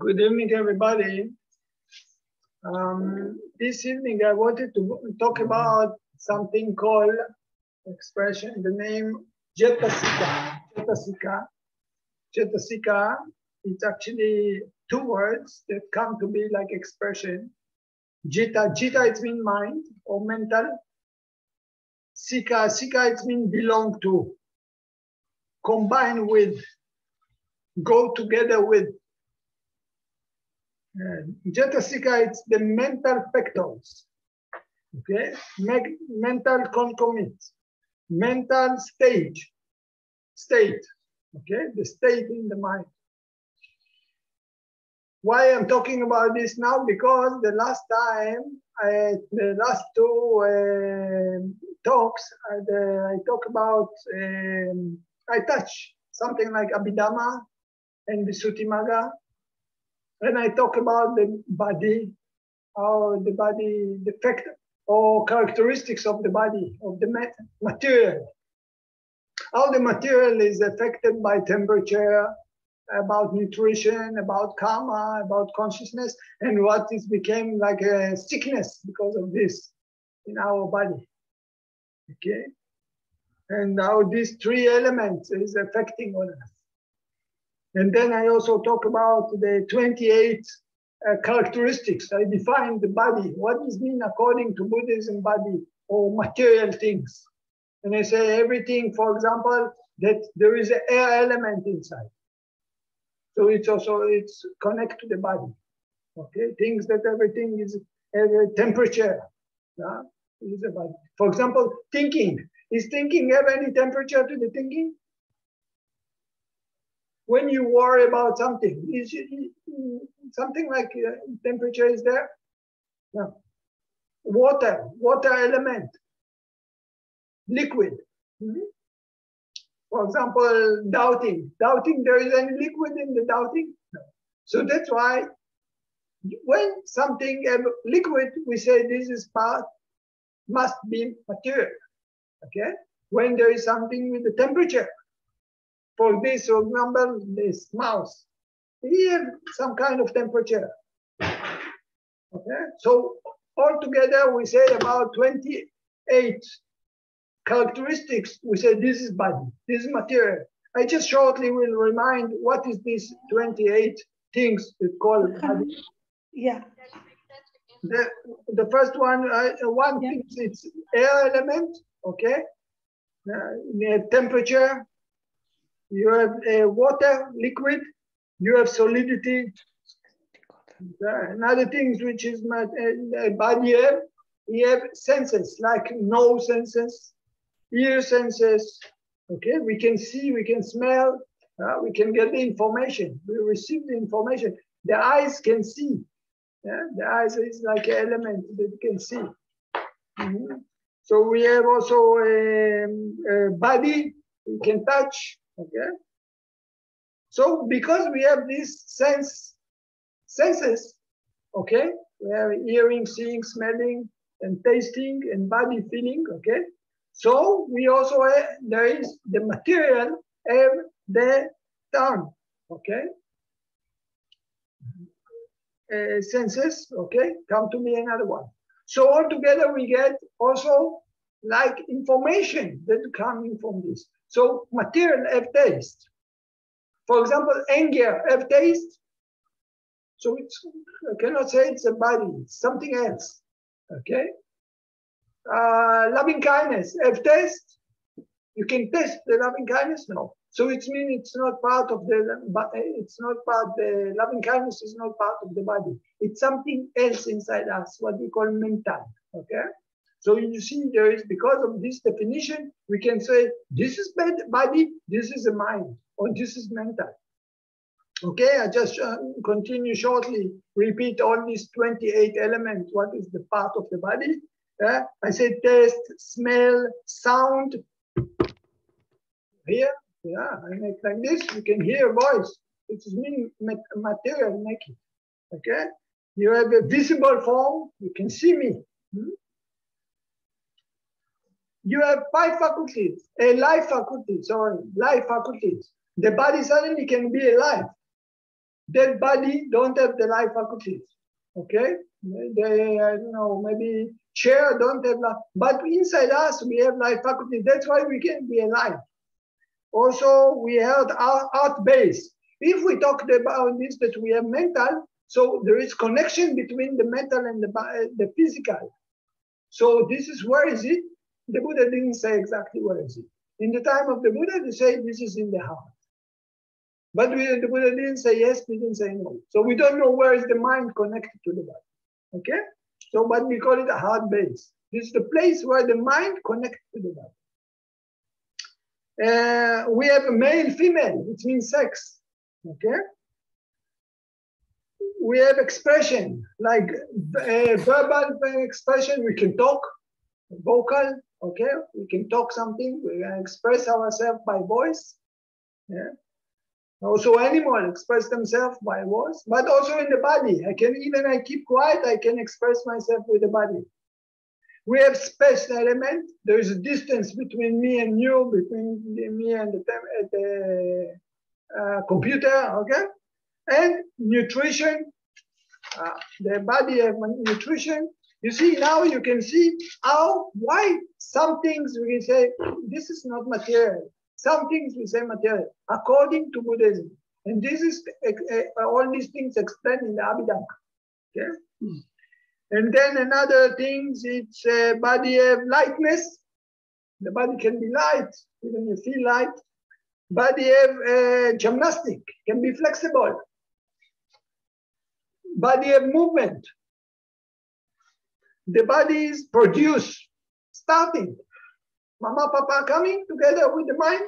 Good evening, everybody. This evening, I wanted to talk about something called expression, the name Cetasika. Cetasika, it's actually two words that come to be like expression. Jita, it means mind or mental. Sika, it means belong to, combine with, go together with. Cetasika, it's the mental factors, okay? Mental concomitant, mental state, okay? The state in the mind. Why I'm talking about this now? Because the last time, the last two talks, I talk about, I touch something like Abhidhamma and Visuddhimagga. And I talk about the body, how the body, the fact or characteristics of the body, of the material. How the material is affected by temperature, about nutrition, about karma, about consciousness, and what is became like a sickness because of this in our body. Okay? And how these three elements is affecting on us. And then I also talk about the 28 characteristics. I define the body. What does it mean according to Buddhism body or material things? And I say everything, for example, that there is an air element inside. So it's connect to the body. Okay, things that everything is temperature. Is a body. For example, thinking. Is thinking have any temperature to the thinking? When you worry about something, is something like temperature is there? No. Water element, liquid. For example, doubting there is any liquid in the doubting? No. So that's why when something liquid, we say this is part, must be material. Okay? When there is something with the temperature, for this, for example, this mouse, he has some kind of temperature. Okay, so altogether we say about 28 characteristics. We say this is body, this is material. I just shortly will remind what is this 28 things we call body. Yeah. The first one, thing it's air element. Okay, temperature. You have water, liquid, you have solidity. Another things which is body have, we have senses, like nose senses, ear senses. Okay, we can see, we can smell, we can get the information, we receive the information. The eyes can see. The eyes is like an element that you can see. So we have also a body, we can touch. Okay, so because we have these senses, okay, we have hearing, seeing, smelling, and tasting, and body feeling. Okay, so we also have, there is the material have the tongue. Okay, senses. Okay, come to me another one. So altogether we get also like information that coming from this. So material have taste. For example, anger have taste. So I cannot say it's a body, it's something else. Okay. Loving kindness have taste. You can taste the loving kindness? No. So it means it's not part of the loving kindness is not part of the body. It's something else inside us, what we call mental. Okay. So you see, there is, because of this definition, we can say this is body, this is a mind, or this is mental. Okay, I just continue shortly, repeat all these 28 elements. What is the part of the body? I say taste, smell, sound. Here, I make like this, you can hear voice. It is mean material making. Okay, you have a visible form, you can see me. You have 5 faculties, life faculties. The body suddenly can be alive. Dead body don't have the life faculties. Okay? They, I don't know, maybe chair don't have life. But inside us, we have life faculties. That's why we can be alive. Also, we have art base. If we talk about this, that we have mental, so there is connection between the mental and the physical. So this is, where is it? The Buddha didn't say exactly where is it. In the time of the Buddha, they say this is in the heart. But the Buddha didn't say yes, didn't say no. So we don't know where is the mind connected to the body. Okay? So, but we call it a heart base. This is the place where the mind connects to the body. We have a male, female, which means sex. Okay? We have expression, like verbal expression. We can talk, vocal. Okay? We can talk something. We can express ourselves by voice. Yeah? Also, animals express themselves by voice, but also in the body. I keep quiet, I can express myself with the body. We have space element. There is a distance between me and you, between me and the computer, okay? And nutrition. The body have nutrition. You see, now you can see why some things we can say, this is not material. Some things we say material, according to Buddhism. And this is all these things explained in the Abhidhamma. Okay? And then another thing, it's body have lightness. The body can be light, even you feel light. Body have gymnastic, can be flexible. Body have movement. The body is produce, starting. Mama, Papa coming together with the mind,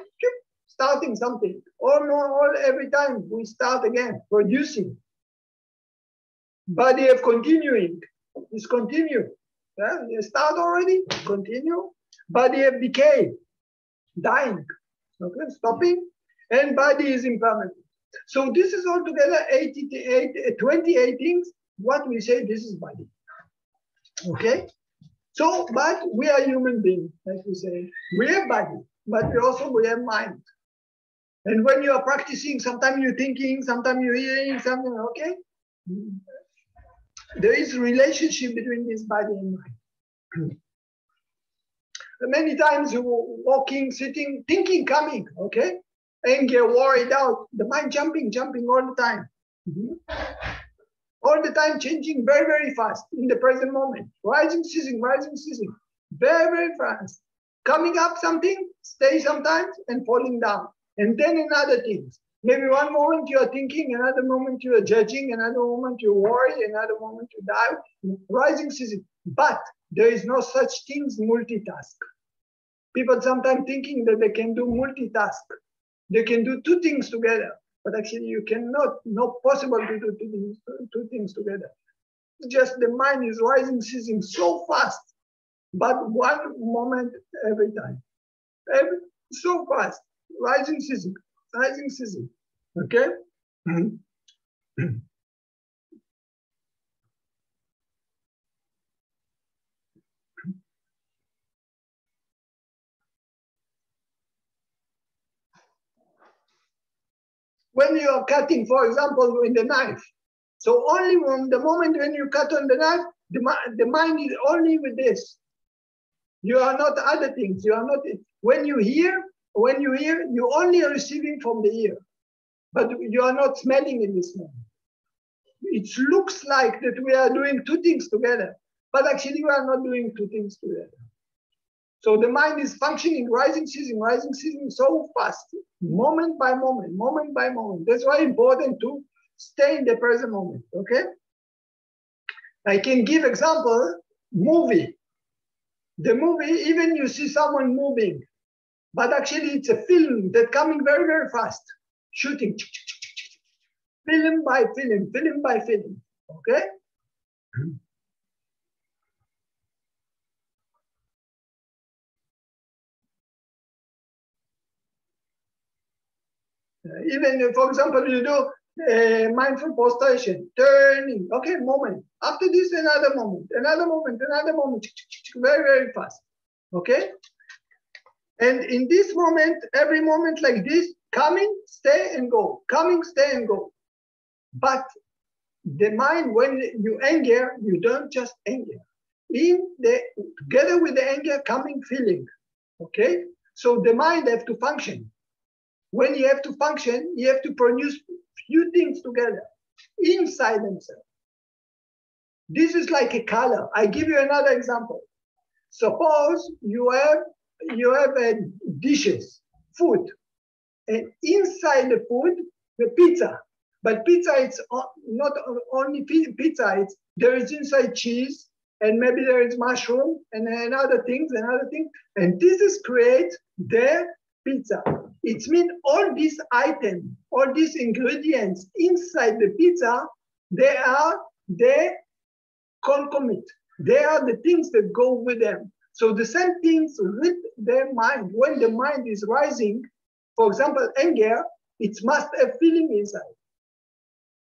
starting something. Every time we start again, producing. Body of continuing, is continue. Yeah? You start already, continue. Body of decay, dying, okay, stopping. And body is impermanent. So this is altogether 28 things. What we say, this is body. Okay? So, but we are human beings, like we say. We have body, but we have mind. And when you are practicing, sometimes you're thinking, sometimes you're hearing something, okay? There is a relationship between this body and mind. Many times you're walking, sitting, thinking, coming, okay? Anger, worried out, the mind jumping all the time. All the time changing very, very fast in the present moment. Rising, ceasing, very, very fast. Coming up something, stay sometimes, and falling down. And then in other things. Maybe one moment you are thinking, another moment you are judging, another moment you worry, another moment you doubt. Rising, ceasing. But there is no such thing as multitask. People sometimes thinking that they can do multitask. They can do two things together. But actually, you cannot, not possible to do two things together. Just the mind is rising, ceasing so fast, but one moment every time. So fast, rising, ceasing, okay? When you are cutting, for example, with the knife, so only from the moment when you cut on the knife, the mind is only with this. You are not other things. You are not. When you hear, you only are receiving from the ear, but you are not smelling in this moment. It looks like that we are doing two things together, but actually we are not doing two things together. So the mind is functioning, rising, ceasing so fast, moment by moment. That's why it's important to stay in the present moment, okay? I can give example, movie. The movie, even you see someone moving, but actually it's a film that's coming very, very fast, shooting, film by film, okay? Even, for example, you do mindful prostration, turning, okay, moment. After this, another moment, very, very fast, okay? And in this moment, every moment like this, coming, stay and go, coming, stay and go. But the mind, when you anger, you don't just anger. Together with the anger coming feeling, okay? So the mind have to function. When you have to function, you have to produce few things together inside themselves. This is like a color. I give you another example. Suppose you have dishes, food, and inside the food, the pizza. But pizza, it's not only pizza. There is inside cheese, and maybe there is mushroom, and other things, and this is create the pizza. It means all these items, all these ingredients inside the pizza, they are the concomitant. They are the things that go with them. So the same things with the mind. When the mind is rising, for example, anger, it must have feeling inside.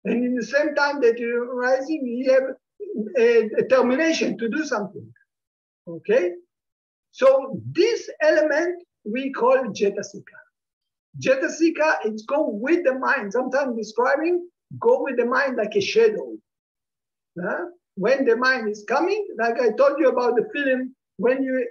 And in the same time that you're rising, you have a determination to do something. Okay? So this element we call Cetasika. Cetasika, it's go with the mind. Sometimes describing, go with the mind like a shadow. When the mind is coming, like I told you about the film, when you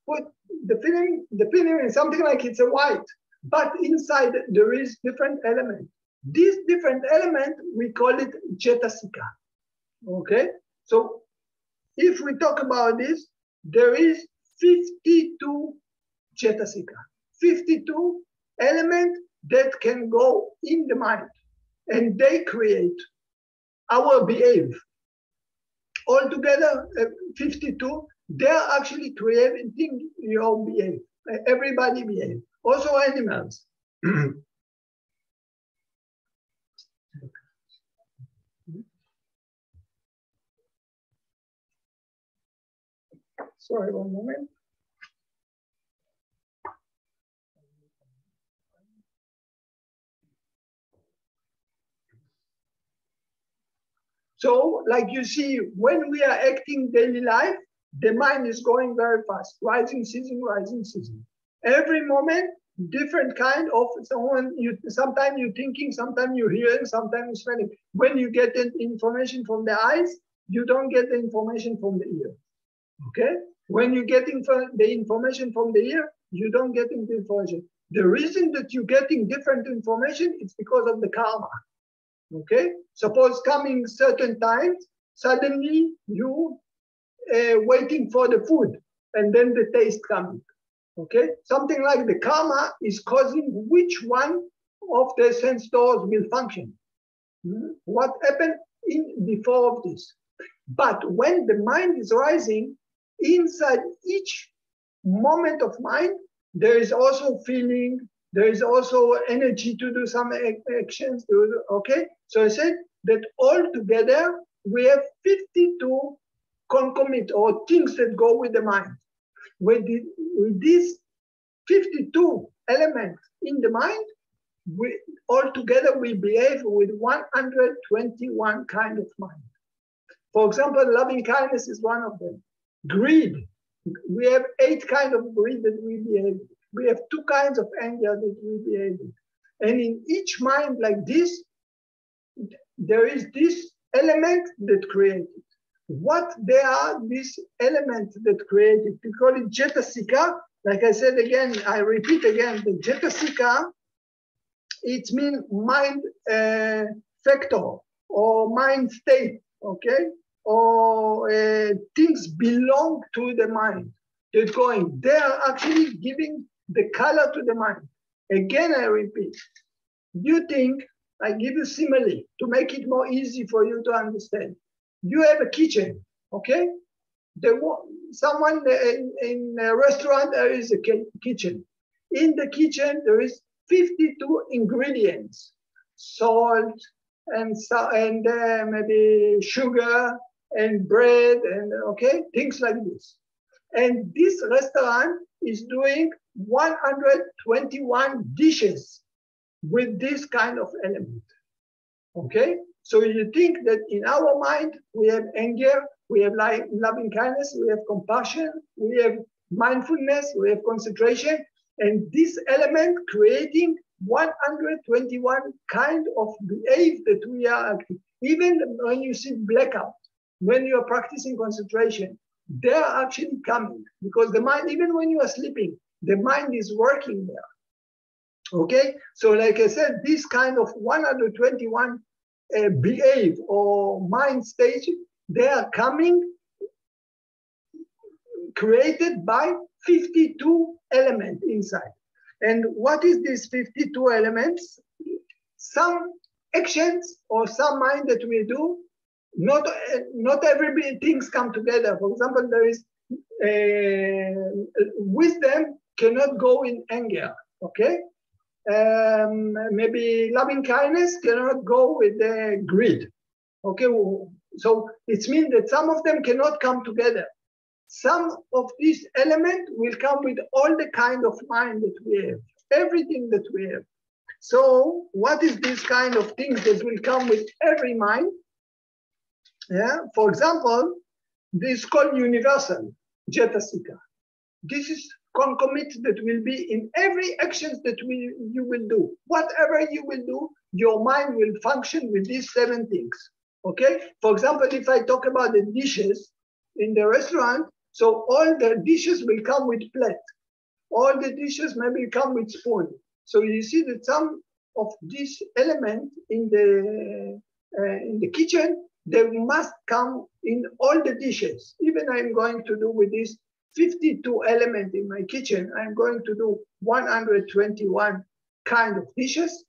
put the film is something like it's a white, but inside there is different element. This different element, we call it Cetasika. Okay? So if we talk about this, there is 52 Cetasika, 52 elements that can go in the mind, and they create our behavior. Altogether, 52, they're actually creating your behavior. Everybody behave, also animals. Sorry, one moment. So, like you see, when we are acting daily life, the mind is going very fast, rising, ceasing, rising, ceasing. Every moment, different kind of sometimes you're thinking, sometimes you're hearing, sometimes you're smelling. When you get the information from the eyes, you don't get the information from the ear. Okay? When you get the information from the ear, you don't get the information. The reason that you're getting different information is because of the karma. Okay? Suppose coming certain times, suddenly you waiting for the food, and then the taste coming. Okay? Something like the karma is causing which one of the sense doors will function. What happened before of this? But when the mind is rising, inside each moment of mind, there is also feeling, there is also energy to do some actions. Okay? So I said that all together, we have 52 concomitant or things that go with the mind. With these 52 elements in the mind, all together we behave with 121 kind of mind. For example, loving kindness is one of them. Greed. We have 8 kinds of greed that we behave. We have 2 kinds of anger that we behave. And in each mind like this, there is this element that creates it. What they are, these elements that create it? We call it Cetasika. Like I said again, I repeat again, the Cetasika, it means mind factor or mind state, okay? Or things belong to the mind. They're going, they are actually giving the color to the mind. Again, I repeat, you think, I give you simile to make it more easy for you to understand. You have a kitchen, okay? Someone in a restaurant, there is a kitchen. In the kitchen, there is 52 ingredients, salt, and maybe sugar, and bread, and okay, things like this. And this restaurant is doing 121 dishes with this kind of element. Okay? So you think that in our mind, we have anger, we have loving kindness, we have compassion, we have mindfulness, we have concentration, and this element creating 121 kind of behave that we are active. Even when you see blackout, when you are practicing concentration, they are actually coming because the mind, even when you are sleeping, the mind is working there. Okay, so like I said, this kind of 121 behave or mind stage, they are coming created by 52 elements inside. And what is these 52 elements? Some actions or some mind that we do, not every things come together. For example, there is wisdom cannot go in anger, okay? Maybe loving kindness cannot go with greed, okay? So it means that some of them cannot come together. Some of these elements will come with all the kind of mind that we have, everything that we have. So what is this kind of things that will come with every mind? Yeah, for example, this is called universal, Cetasika. This is concomitant that will be in every actions that you will do. Whatever you will do, your mind will function with these 7 things, okay? For example, if I talk about the dishes in the restaurant, so all the dishes will come with plate. All the dishes maybe come with spoon. So you see that some of these elements in the kitchen, they must come in all the dishes. Even I'm going to do with this 52 elements in my kitchen, I'm going to do 121 kind of dishes.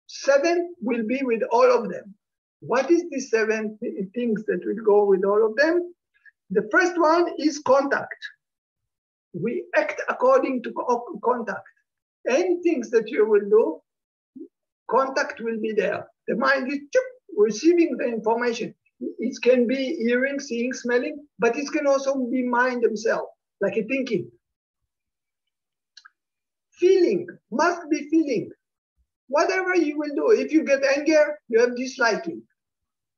7 will be with all of them. What is the 7 things that will go with all of them? The first one is contact. We act according to contact. Any things that you will do, contact will be there. The mind is receiving the information. It can be hearing, seeing, smelling, but it can also be mind themselves, like a thinking. Feeling, must be feeling. Whatever you will do, if you get anger, you have disliking.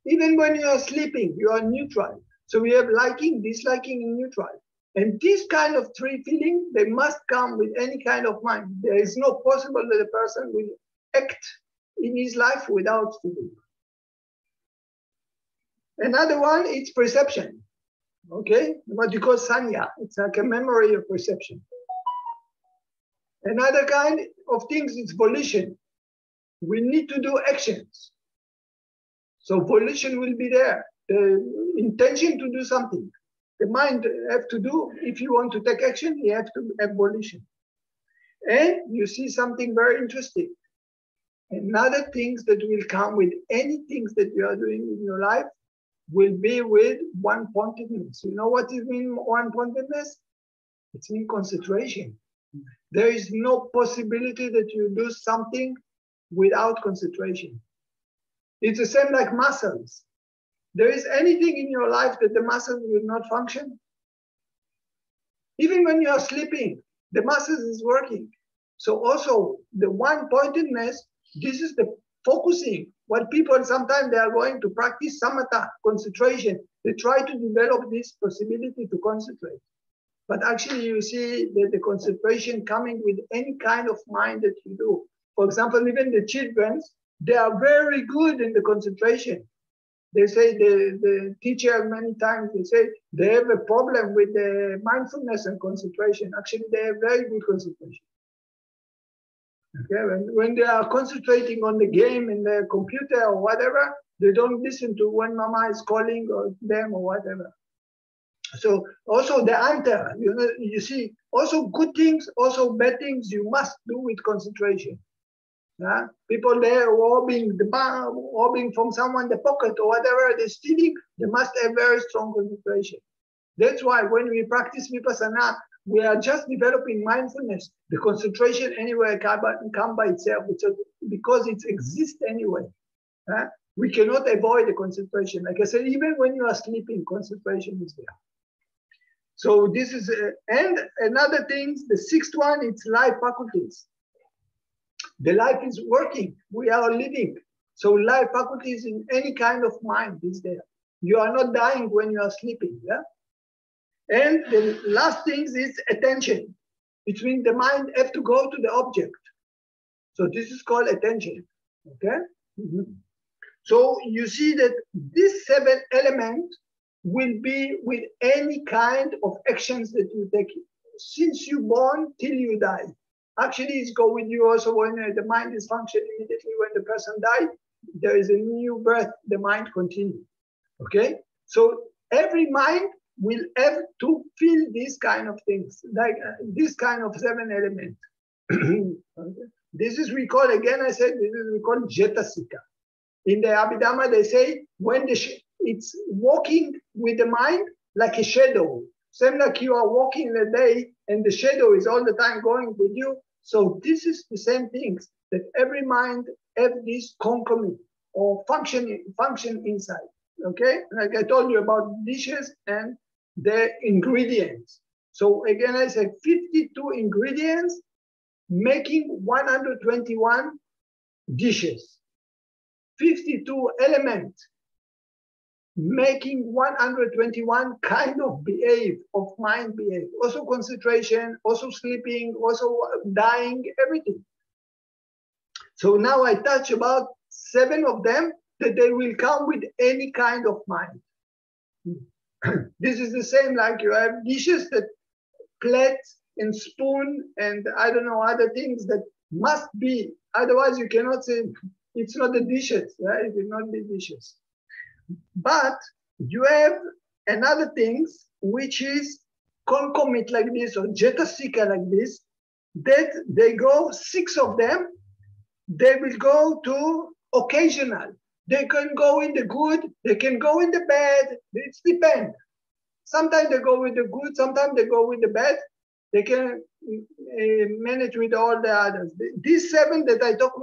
Even when you are sleeping, you are neutral. So we have liking, disliking, and neutral. And this kind of 3 feelings, they must come with any kind of mind. There is no possible that a person will act in his life without feeling. Another one is perception, okay? What you call sanya. It's like a memory of perception. Another kind of things is volition. We need to do actions. So volition will be there. The intention to do something. The mind have to do, if you want to take action, you have to have volition. And you see something very interesting. Another things that will come with any things that you are doing in your life will be with one-pointedness. You know what it means, one-pointedness? It means concentration. There is no possibility that you do something without concentration. It's the same like muscles. There is anything in your life that the muscles will not function? Even when you are sleeping, the muscles is working. So also the one-pointedness, this is the focusing. What people sometimes they are going to practice samatha, concentration. They try to develop this possibility to concentrate. But actually you see that the concentration coming with any kind of mind that you do. For example, even the children, they are very good in the concentration. They say the teacher many times, they say they have a problem with the mindfulness and concentration. Actually, they have very good concentration. Okay, when they are concentrating on the game in the computer or whatever, they don't listen to when mama is calling or them or whatever. So also the answer, you see, also good things, also bad things, you must do with concentration. People there robbing from someone the pocket or whatever they're stealing, they must have very strong concentration. That's why when we practice vipassana, we are just developing mindfulness. The concentration anyway come by itself, because it exists anyway. We cannot avoid the concentration. Like I said, even when you are sleeping, concentration is there. So this is, and another thing, the 6th one, it's life faculties. The life is working, we are living. So life faculties in any kind of mind is there. You are not dying when you are sleeping, yeah? And the last thing is attention. It means the mind have to go to the object. So this is called attention. Okay. So you see that this 7 element will be with any kind of actions that you take since you born till you die. Actually, it's go with you also when the mind is functioning immediately when the person died. There is a new birth, the mind continues. Okay? So every mind will have to feel these kind of things, like this kind of 7 elements. Okay? This is we call, again, I said, this is we call Cetasika. In the Abhidhamma, they say when it's walking with the mind like a shadow. Same like you are walking in the day and the shadow is all the time going with you. So this is the same things that every mind have this concomitant or function inside. Okay, like I told you about dishes and the ingredients. So again, I said 52 ingredients making 121 dishes. 52 elements making 121 kind of mind behave. Also concentration, also sleeping, also dying, everything. So now I touch about 7 of them that they will come with any kind of mind. This is the same like you have dishes that plate and spoon and I don't know other things that must be, otherwise you cannot say it's not the dishes, right? It will not be dishes. But you have another things which is concomitant like this or Cetasika like this, that they go 6 of them, they will go to occasional. They can go in the good, they can go in the bad, it depends. Sometimes they go with the good, sometimes they go with the bad. They can manage with all the others. These 7 that I talk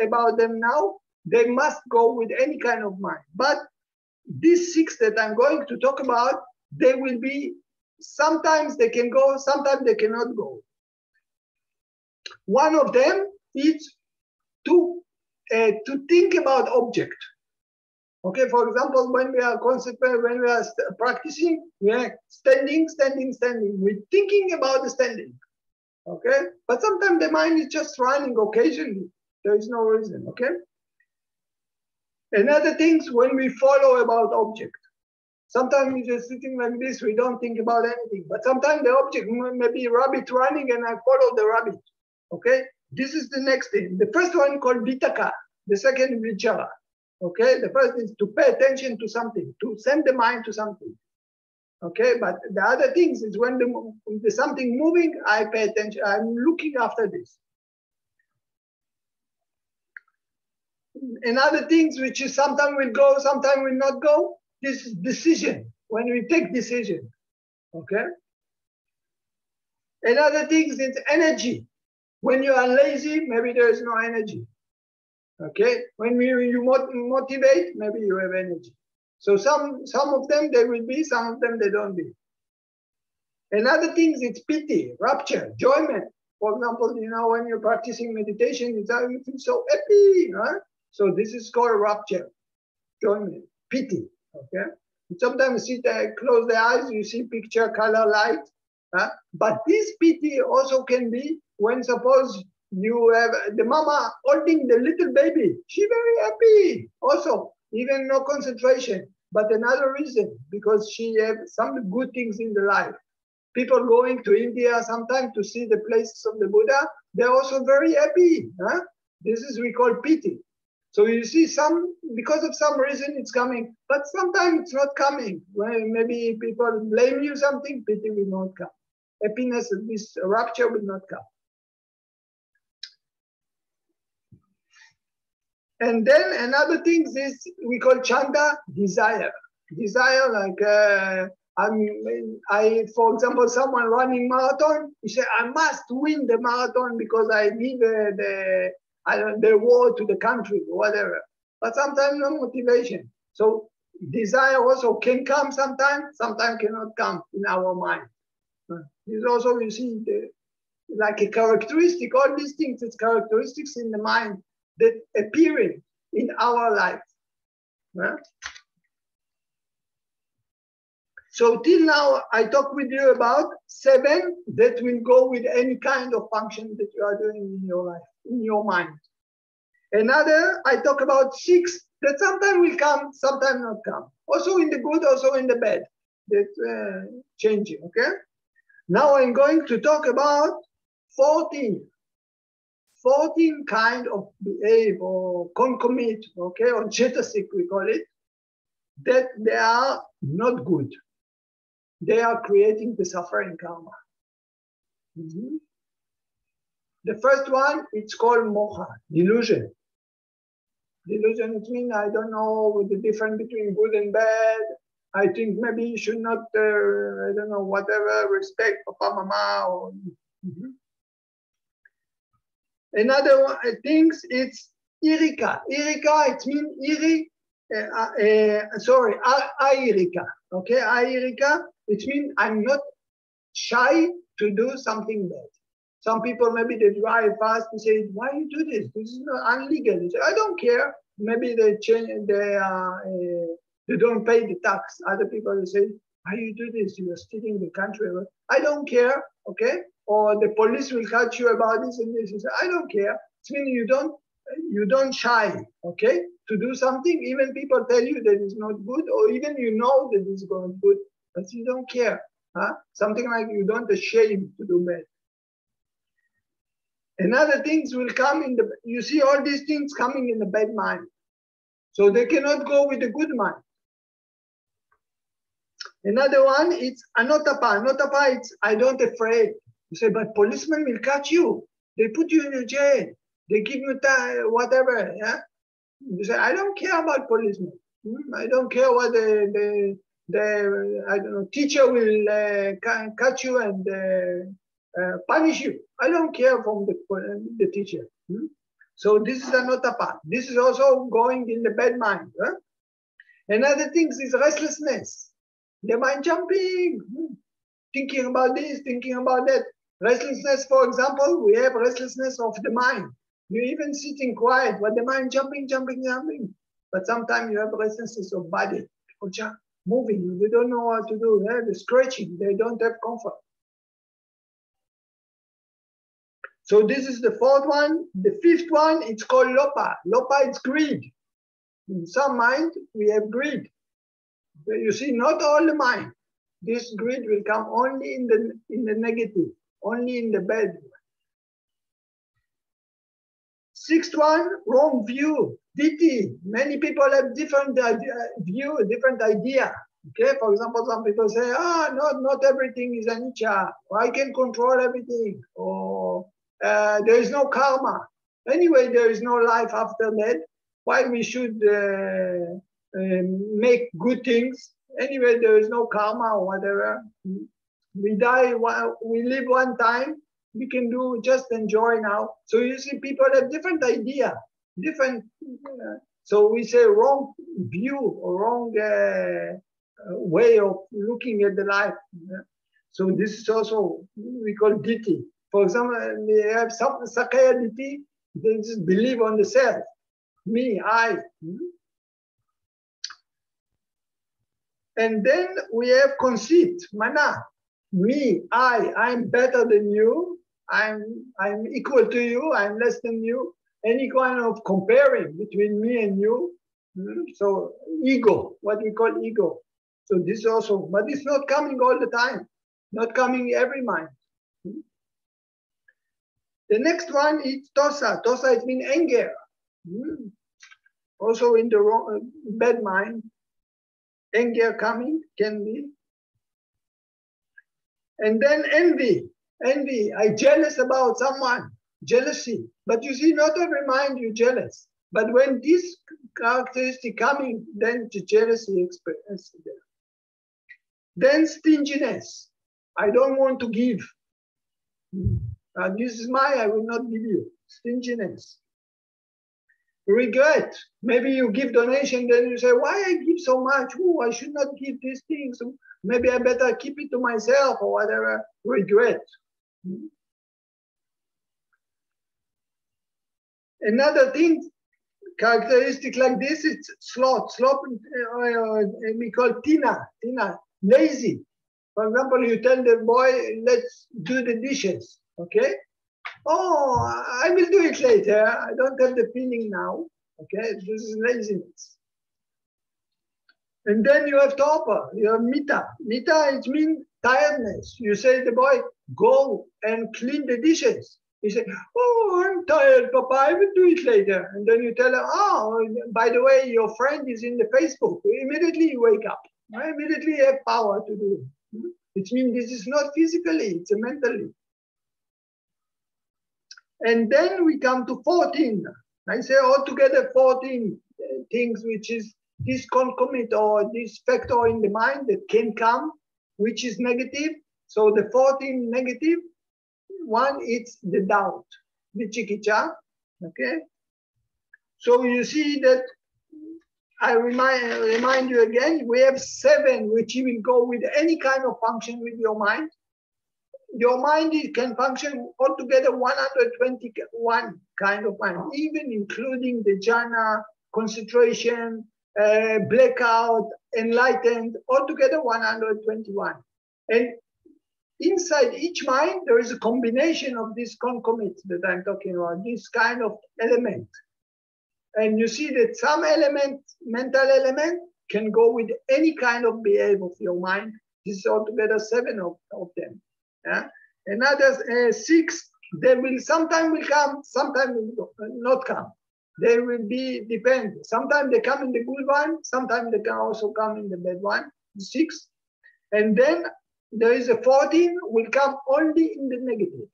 about them now, they must go with any kind of mind. But these 6 that I'm going to talk about, they will be, sometimes they can go, sometimes they cannot go. One of them is to think about object. Okay, for example, when we are practicing, we are standing. We're thinking about the standing. Okay, but sometimes the mind is just running occasionally. There is no reason. Okay. Another things when we follow about object. Sometimes we're just sitting like this, we don't think about anything. But sometimes the object, maybe a rabbit running and I follow the rabbit. Okay, this is the next thing. The first one called vitaka, the second vichara. Okay, the first is to pay attention to something, to send the mind to something. Okay, but the other things is when there's something moving, I pay attention. I'm looking after this. And other things which is sometimes will go, sometimes will not go. This is decision, when we take decision. Okay. And other things is energy. When you are lazy, maybe there is no energy. Okay, when you motivate, maybe you have energy. So some of them they will be, some of them they don't be. Another thing is pity, rapture, enjoyment. For example, you know, when you're practicing meditation, you feel so happy, huh? So this is called rapture, enjoyment, pity. Okay, and sometimes you close the eyes, you see picture, color, light. Huh? But this pity also can be when suppose you have the mama holding the little baby. She's very happy also, even no concentration. But another reason, because she has some good things in the life. People going to India sometimes to see the places of the Buddha, they're also very happy. Huh? This is we call pity. So you see because of some reason it's coming, but sometimes it's not coming. When maybe people blame you something, pity will not come. Happiness, this rapture will not come. And then another thing is we call chanda, desire. Desire, like for example, someone running marathon, he say, I must win the marathon because I give the war to the country, whatever. But sometimes no motivation. So desire also can come sometimes cannot come in our mind. This also you see like a characteristic, all these things, it's characteristics in the mind that appearing in our life. Yeah? So till now, I talk with you about 7 that will go with any kind of function that you are doing in your life, in your mind. Another, I talk about 6 that sometimes will come, sometimes not come. Also in the good, also in the bad. That changing, okay? Now I'm going to talk about 14 kind of behave or concomitant, okay, or Cetasika we call it, that they are not good. They are creating the suffering karma. Mm-hmm. The first one, it's called moha, delusion. Delusion, it means I don't know the difference between good and bad. I think maybe you should not, I don't know, whatever, respect Papa, Mama. Or, mm-hmm. Another one, things, it's irika. Irika, it means iri, airika. Okay, airika, it means I'm not shy to do something bad. Some people, maybe they drive fast and say, why you do this? This is not illegal. They say, I don't care. Maybe they change, they don't pay the tax. Other people, they say, why you do this? You are stealing the country. I don't care, okay? Or the police will catch you about this and this. You say, I don't care. It means you don't shy, okay? To do something, even people tell you that it's not good, or even you know that it's not good, but you don't care. Huh? Something like you don't ashamed to do bad. And other things will come in the, you see all these things coming in the bad mind. So they cannot go with the good mind. Another one, it's anotapa. Anotapa, it's I don't afraid. You say, but policemen will catch you. They put you in a jail. They give you whatever. Yeah? You say, I don't care about policemen. I don't care what the I don't know, teacher will catch you and punish you. I don't care from the teacher. So this is another part. This is also going in the bad mind. Huh? Another thing is restlessness. The mind jumping, thinking about this, thinking about that. Restlessness, for example, we have restlessness of the mind. You're even sitting quiet, but the mind jumping. But sometimes you have restlessness of body. People just moving, they don't know what to do. They're scratching, they don't have comfort. So this is the 4th one. The 5th one, it's called lopa. Lopa, it's greed. In some mind, we have greed. You see, not all the mind. This greed will come only in the negative, only in the bad. 6th one, wrong view. Diti. Many people have different view, different idea. Okay, for example, some people say, not everything is anicca. I can control everything. Or there is no karma. Anyway, there is no life after that. Why we should make good things? Anyway, there is no karma or whatever. We die, we live one time. We can do just enjoy now. So you see, people have different idea, different. So we say wrong view or wrong way of looking at the life. So this is also we call ditthi. For example, we have some sakaya ditthi. They just believe on the self, me, I. And then we have conceit, mana, me, I'm better than you. I'm equal to you, I'm less than you. Any kind of comparing between me and you. So ego, what we call ego. So this also, but it's not coming all the time, not coming every mind. The next one is tosa. Tosa, it means anger. Also in the wrong, bad mind, anger coming can be. And then envy. Envy, I jealous about someone, jealousy. But you see, not every mind you're jealous. But when this characteristic coming, then the jealousy experience there. Then stinginess. I don't want to give. This is mine, I will not give you. Stinginess. Regret. Maybe you give donation, then you say, why I give so much? I should not give these things. Maybe I better keep it to myself or whatever. Regret. Another thing, characteristic like this, it's sloth. Sloth, we call tina. Tina lazy. For example, you tell the boy, let's do the dishes, okay? Oh, I will do it later. I don't have the feeling now, okay? This is laziness. And then you have torpor, you have mita. Mita, it means tiredness. You say to the boy, go and clean the dishes. He said, oh, I'm tired, Papa, I will do it later. And then you tell him, oh, by the way, your friend is in the Facebook. Immediately you wake up. I immediately have power to do it. It means this is not physically, it's mentally. And then we come to 14. I say altogether 14 things which is this concomitant or this factor in the mind that can come, which is negative. So the 14 negative, one is the doubt, the vichikicha, okay? So you see that I remind you again, we have 7 which will go with any kind of function with your mind. Your mind can function altogether 121 kind of mind, even including the jhana, concentration, blackout, enlightened, altogether 121. And inside each mind, there is a combination of this concomitant that I'm talking about, this kind of element. And you see that some element, mental element, can go with any kind of behavior of your mind. This is altogether 7 of them. Yeah? Another 6, they will sometimes will come, sometimes will not come. They will be depend. Sometimes they come in the good one, sometimes they can also come in the bad one. 6. And then there is a 14 will come only in the negative.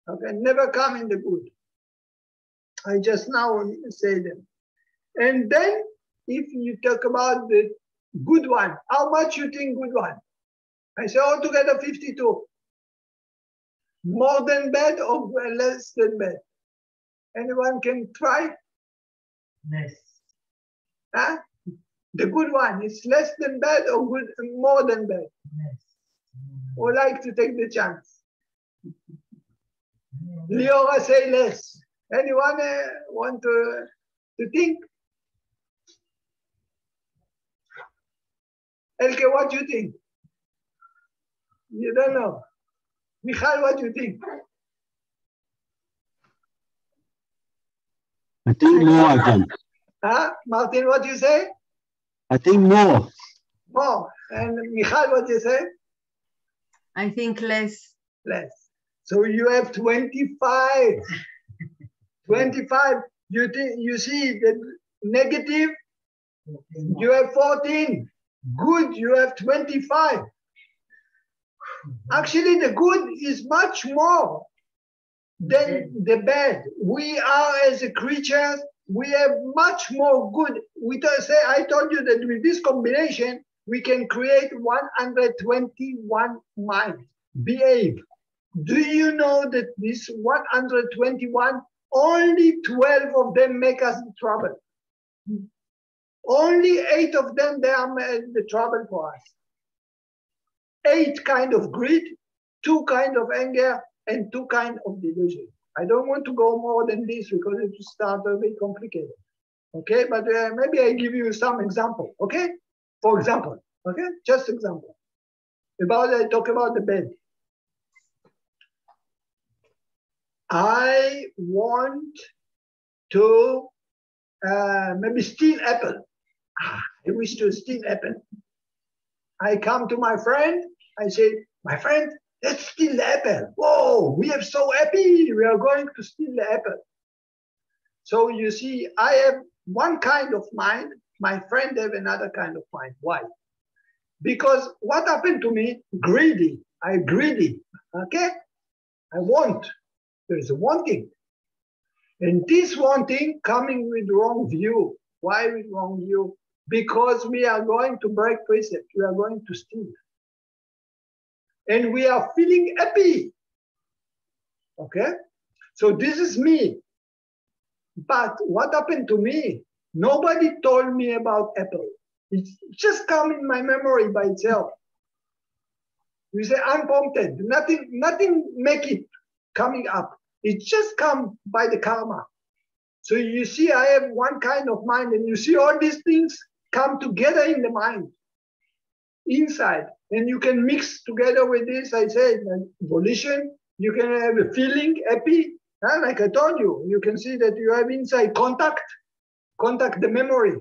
Okay, never come in the good. I just now say them. And then if you talk about the good one, how much you think good one? I say altogether 52. More than bad or less than bad? Anyone can try? Less. Huh? The good one is less than bad or good, more than bad? Less. Or like to take the chance? Liora say less. Anyone want to think? Elke, what do you think? You don't know. Michal, what do you think? I think more, Ajarn. Huh? Martin, what do you say? I think more. More. And Michal, what do you say? I think less. Less. So you have 25. 25. You see the negative, you have 14. Good, you have 25. Actually, the good is much more than the bad. We are as a creatures, we have much more good. I told you that with this combination, we can create 121 minds. Behave. Do you know that this 121, only 12 of them make us the trouble? Only 8 of them, they are the trouble for us. 8 kind of greed, 2 kind of anger, and 2 kind of delusion. I don't want to go more than this because it will start a bit complicated. Okay, but maybe I give you some example. Okay, for example. Okay, just example. I talk about the bed. I want to maybe steal apple. I wish to steal apple. I come to my friend. I say, my friend, let's steal the apple. Whoa, we are so happy. We are going to steal the apple. So you see, I have one kind of mind. My friend have another kind of mind. Why? Because what happened to me? Greedy. I'm greedy. Okay? I want. There is a wanting. And this wanting coming with wrong view. Why with wrong view? Because we are going to break precept. We are going to steal. And we are feeling happy. Okay? So this is me. But what happened to me? Nobody told me about apple. It just come in my memory by itself. You say unprompted. Nothing make it coming up. It just come by the karma. So you see, I have one kind of mind, and you see all these things come together in the mind. inside. And you can mix together with this, I said, volition. You can have a feeling, happy. Like I told you, you can see that you have inside contact, the memory.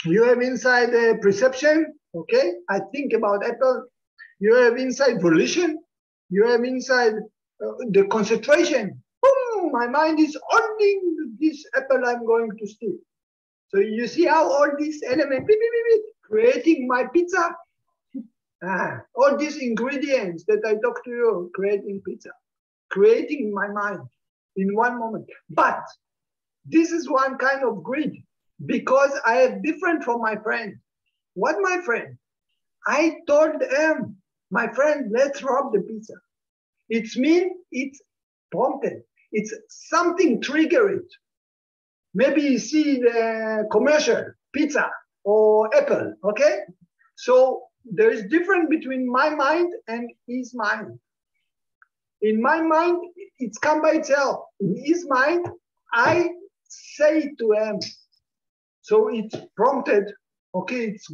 You have inside perception, okay? I think about apple. You have inside volition. You have inside the concentration. Boom, my mind is owning this apple I'm going to steal. So you see how all these elements, creating my pizza. All these ingredients that I talk to you, creating pizza, creating my mind in one moment. But this is one kind of greed because I have different from my friend. What my friend? I told him, my friend, let's rob the pizza. It's mean it's prompted. It's something triggered. Maybe you see the commercial, pizza or apple, okay? So there is difference between my mind and his mind. In my mind, it's come by itself. In his mind, I say to him. So it's prompted, okay, it's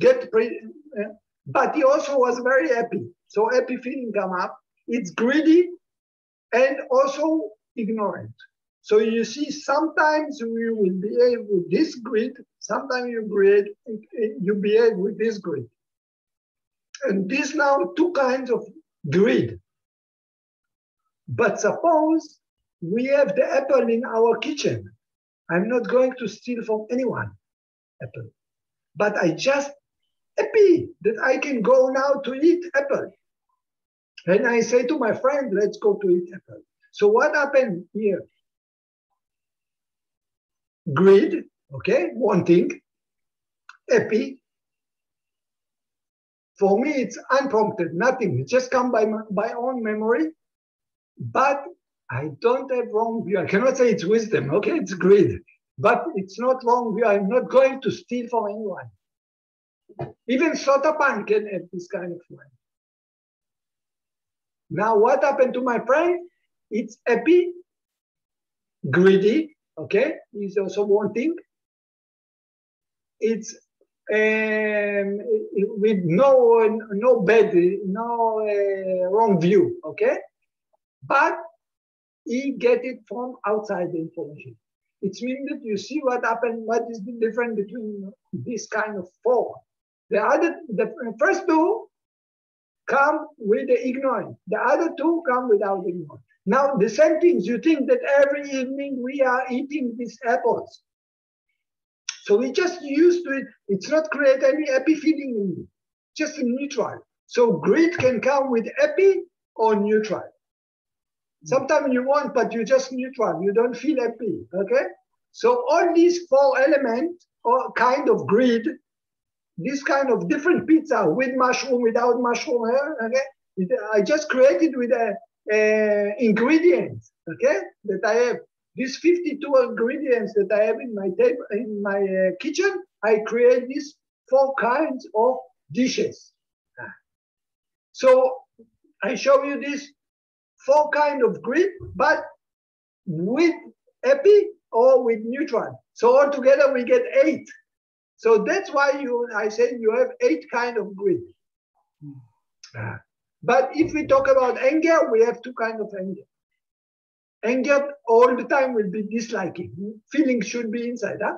but he also was very happy. So happy feeling come up. It's greedy and also ignorant. So you see, sometimes we will behave with this greed, sometimes you behave with this greed. And these now two kinds of greed. But suppose we have the apple in our kitchen. I'm not going to steal from anyone apple. But I just happy that I can go now to eat apple. And I say to my friend, let's go to eat apple. So what happened here? Greed, okay, wanting, happy. For me, it's unprompted, nothing. It just comes by my own memory. But I don't have wrong view. I cannot say it's wisdom, okay? It's greed. But it's not wrong view. I'm not going to steal from anyone. Even Sotapan can have this kind of mind. Now, what happened to my friend? It's happy, greedy, okay? He's also wanting. It's with no bad, no wrong view, okay? But he get it from outside the information. It means that you see what happened, what is the difference between this kind of four. The first two come with the ignorance. The other two come without ignorance. Now, the same things, you think that every evening we are eating these apples. So we just used to it. It's not create any happy feeling in you, just neutral. So greed can come with happy or neutral. Sometimes you want, but you're just neutral. You don't feel happy, okay? So all these four elements or kind of greed, this kind of different pizza with mushroom, without mushroom, okay? I just created with ingredients, okay? That I have. These 52 ingredients that I have in my table, in my kitchen, I create these four kinds of dishes. So I show you this four kinds of greed, but with happy or with neutral. So altogether we get 8. So that's why I say you have 8 kinds of greed. But if we talk about anger, we have 2 kinds of anger. Anger all the time will be disliking. Feeling should be inside, huh?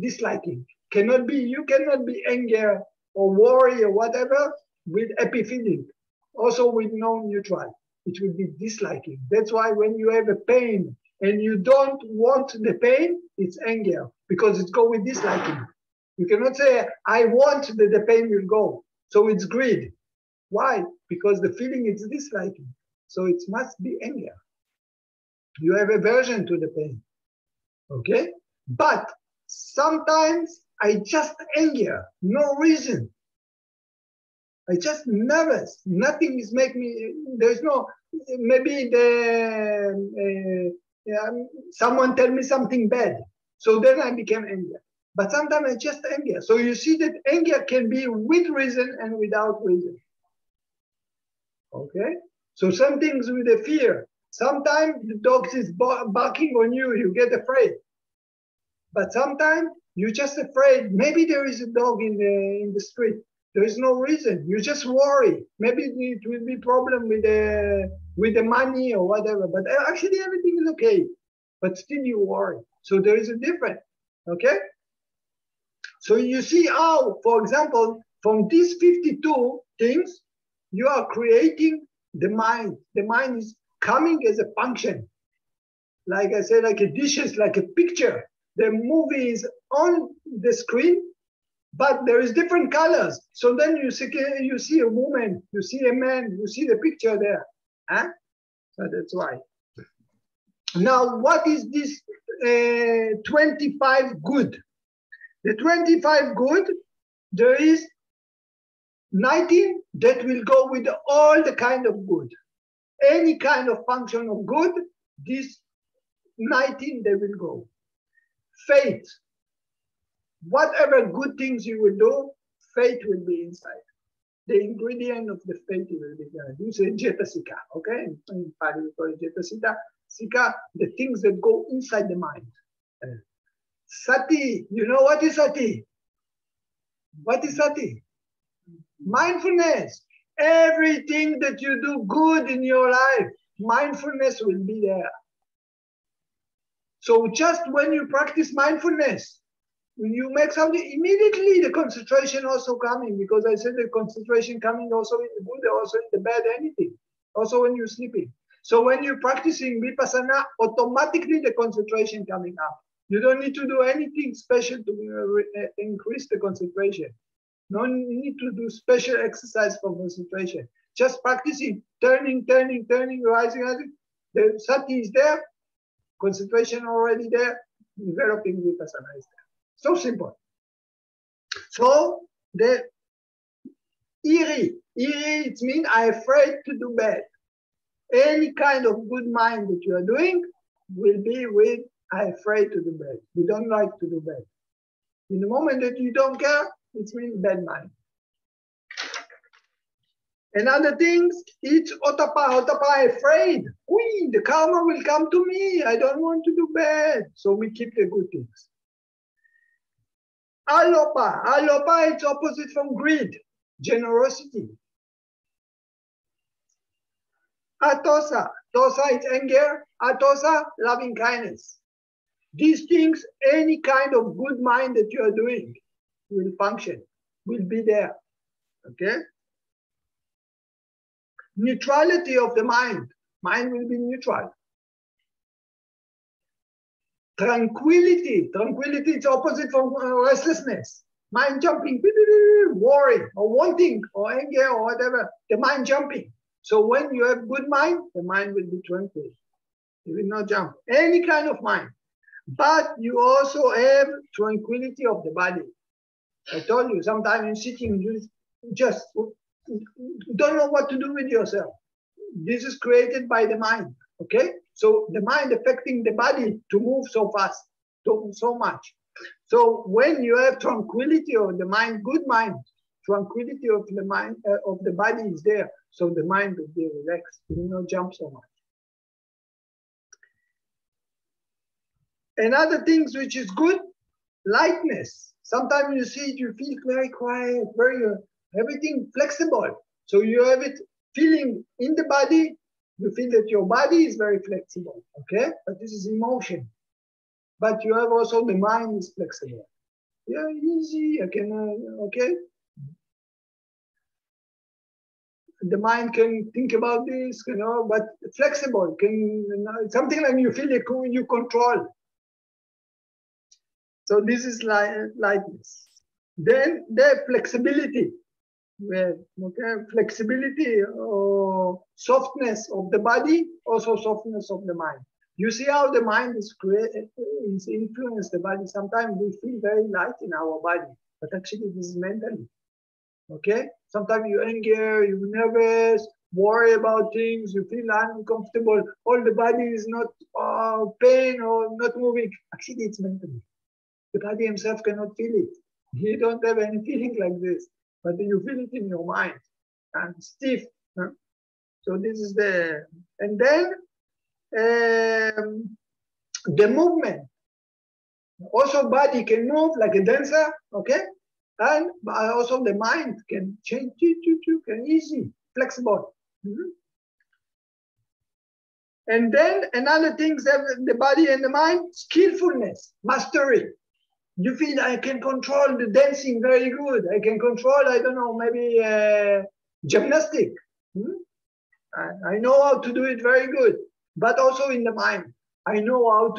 Disliking. You cannot be anger or worry or whatever with happy feeling. Also with no neutral. It will be disliking. That's why when you have a pain and you don't want the pain, it's anger because it's go with disliking. You cannot say, I want that the pain will go. So it's greed. Why? Because the feeling is disliking. So it must be anger. You have aversion to the pain. Okay? But sometimes I just anger, no reason. I just nervous. Nothing is making me, there's no, maybe someone tell me something bad. So then I became angry. But sometimes I just anger. So you see that anger can be with reason and without reason. Okay? So some things with a fear. Sometimes the dog is barking on you, you get afraid. But sometimes you're just afraid. Maybe there is a dog in the street. There is no reason. You just worry. Maybe it will be problem with the money or whatever, but actually everything is okay. But still you worry. So there is a difference. Okay? So you see how, for example, from these 52 things, you are creating the mind. The mind is coming as a function. Like I said, like a dishes, like a picture. The movie is on the screen, but there is different colors. So then you see a woman, you see a man, you see the picture there. Huh? So that's why. Now, what is this 25 good? The 25 good, there is 19 that will go with all the kind of good. Any kind of function of good, this 19 they will go. Faith. Whatever good things you will do, faith will be inside. The ingredient of the faith will be there. This is Cetasika, okay? In Pali we call it Cetasika, the things that go inside the mind. Sati, you know what is Sati? What is Sati? Mindfulness. Everything that you do good in your life, mindfulness will be there. So just when you practice mindfulness, when you make something, immediately the concentration also coming, because I said the concentration coming also in the good, also in the bad, anything, also when you're sleeping. So when you're practicing Vipassana, automatically the concentration coming up. You don't need to do anything special to increase the concentration. No need to do special exercise for concentration. Just practicing, turning, rising, rising. The sati is there, concentration already there, developing Vipassana is there. So simple. So the iri, it means I'm afraid to do bad. Any kind of good mind that you are doing will be with I'm afraid to do bad. You don't like to do bad. In the moment that you don't care, it means bad mind. Another thing, it's otapa, afraid. Ui, the karma will come to me. I don't want to do bad. So we keep the good things. Alopa, it's opposite from greed, generosity. Atosa, it's anger. Atosa, loving kindness. These things, any kind of good mind that you are doing will function, will be there, okay? Neutrality of the mind will be neutral. Tranquility is opposite from restlessness. Mind jumping, worry, or wanting, or anger, or whatever, the mind jumping. So when you have good mind, the mind will be tranquil. It will not jump. Any kind of mind. But you also have tranquility of the body. I told you, sometimes you're sitting, you just don't know what to do with yourself. This is created by the mind, okay? So the mind affecting the body to move so fast, so much. So when you have tranquility of the mind, good mind, tranquility of the mind, of the body is there. So the mind will be relaxed, it will not jump so much. Another things which is good, lightness. Sometimes you see it, you feel very quiet, very everything flexible. So you have it feeling in the body, you feel that your body is very flexible, okay? But this is emotion. But you have also the mind is flexible. Yeah, easy, I can, okay? The mind can think about this, you know, but flexible, can, something like you feel you control. So this is lightness. Then the flexibility, okay, flexibility or softness of the body, also softness of the mind. You see how the mind is influenced the body. Sometimes we feel very light in our body, but actually this is mentally. Okay? Sometimes you're angry, you're nervous, worry about things, you feel uncomfortable, all the body is not pain or not moving. Actually, it's mentally. The body himself cannot feel it. You don't have any feeling like this, but you feel it in your mind and stiff. Huh? So this is the, and then the movement. Also, body can move like a dancer, okay? And also the mind can change, can easy, flexible. And then another thing, the body and the mind, skillfulness, mastery. You feel I can control the dancing very good. I can control, I don't know, maybe gymnastic. I know how to do it very good, but also in the mind. I know how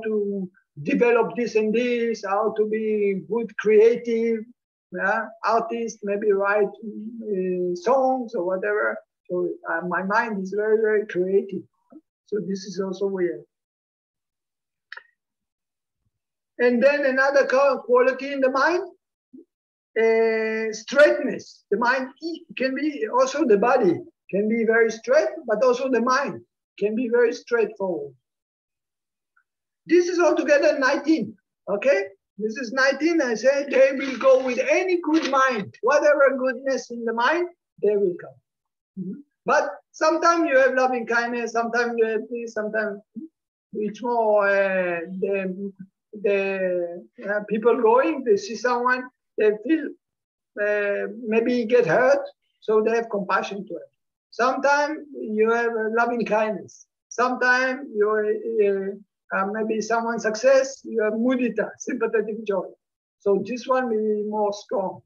to develop this and this, how to be good creative, artist, maybe write songs or whatever. So my mind is very, very creative. So this is also weird. And then another quality in the mind, straightness. The mind can be, also the body can be very straight, but also the mind can be very straightforward. This is altogether 19, okay? This is 19, I said they will go with any good mind. Whatever goodness in the mind, they will come. But sometimes you have loving kindness, sometimes you have this, sometimes it's more the people going, they see someone, they feel maybe get hurt, so they have compassion to it. Sometimes you have loving kindness. Sometimes you maybe someone success, you have mudita, sympathetic joy. So this one will be more strong.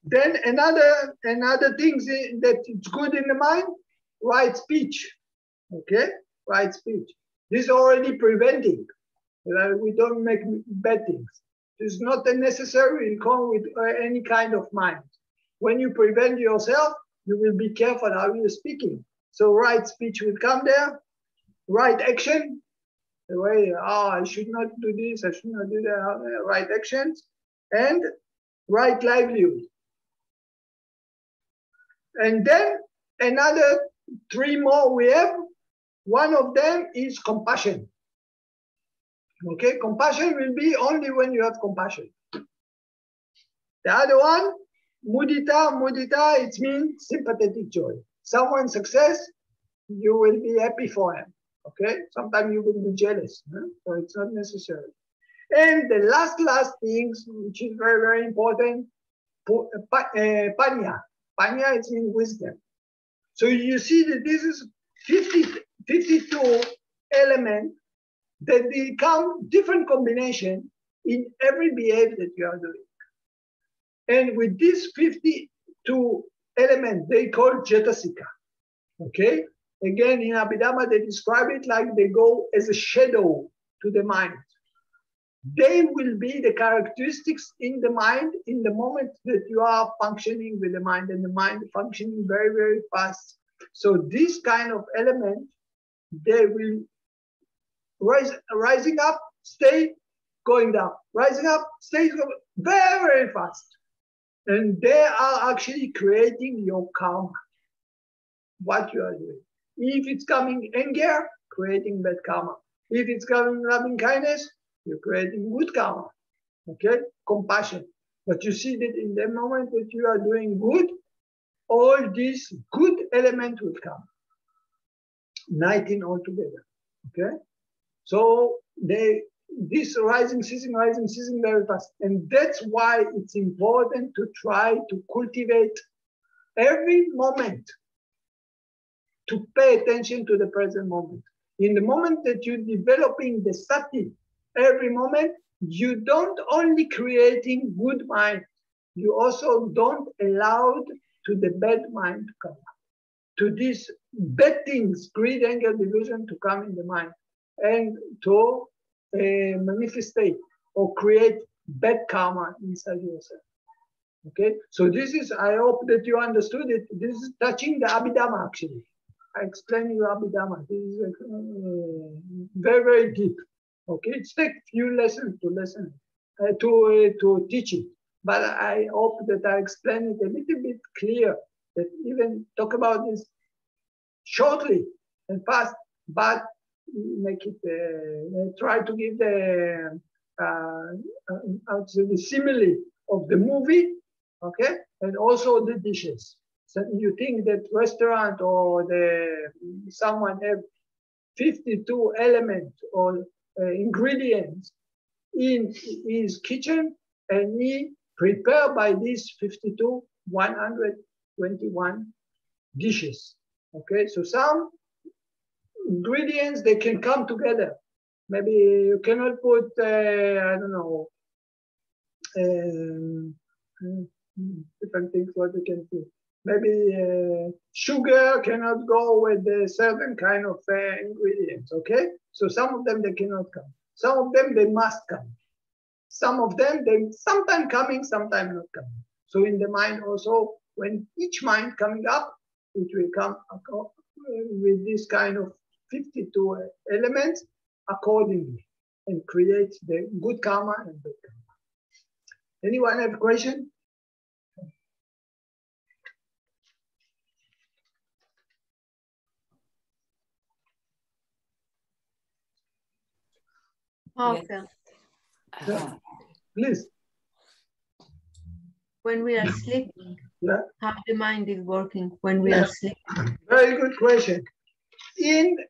Then another thing that it's good in the mind, right speech. Okay, right speech. This is already preventing. We don't make bad things. It's not necessary to come with any kind of mind. When you prevent yourself, you will be careful how you're speaking. So right speech will come there, right action, the way, I should not do this, I should not do that, right actions, and right livelihood. And then another 3 more we have. One of them is compassion. Okay, compassion will be only when you have compassion. The other one, mudita, it means sympathetic joy. Someone's success, you will be happy for him. Okay, sometimes you will be jealous, so it's not necessary. And the last things, which is very, very important, panya. Panya, it means wisdom. So you see that this is 52 elements that become different combination in every behavior that you are doing. And with these 52 elements, they call Cetasika. Okay? Again, in Abhidhamma, they describe it like they go as a shadow to the mind. They will be the characteristics in the mind in the moment that you are functioning with the mind, and the mind functioning very, very fast. So this kind of element, they will rising up, stay going down, rising up, stay going very, very fast. And they are actually creating your karma, what you are doing. If it's coming anger, creating bad karma. If it's coming loving kindness, you're creating good karma, okay? Compassion. But you see that in the moment that you are doing good, all these good elements will come. 19 altogether, okay? So this rising, ceasing very fast. And that's why it's important to try to cultivate every moment, to pay attention to the present moment. In the moment that you're developing the sati, every moment, you don't only creating good mind, you also don't allow to the bad mind to come, to these bad things, greed, anger, delusion to come in the mind and to manifestate or create bad karma inside yourself. Okay, so this is, I hope that you understood it. This is touching the Abhidhamma actually. I explain you Abhidhamma. This is very, very deep. Okay, it takes few lessons to teach it. But I hope that I explain it a little bit clear, that even talk about this shortly and fast, but make it, try to give the simile of the movie, okay, and also the dishes. So you think that restaurant or someone have 52 elements or ingredients in his kitchen, and he prepared by these 52, 121 dishes. Okay, so some ingredients, they can come together. Maybe you cannot put, I don't know, different things what you can do. Maybe sugar cannot go with certain kind of ingredients, okay? So some of them, they cannot come. Some of them, they must come. Some of them, they sometimes coming, sometimes not coming. So in the mind also, when each mind coming up, it will come with this kind of 52 elements accordingly and create the good karma and bad karma. Anyone have a question? Okay. Yeah. Please. When we are sleeping, Yeah. how the mind is working when we are sleeping? Very good question.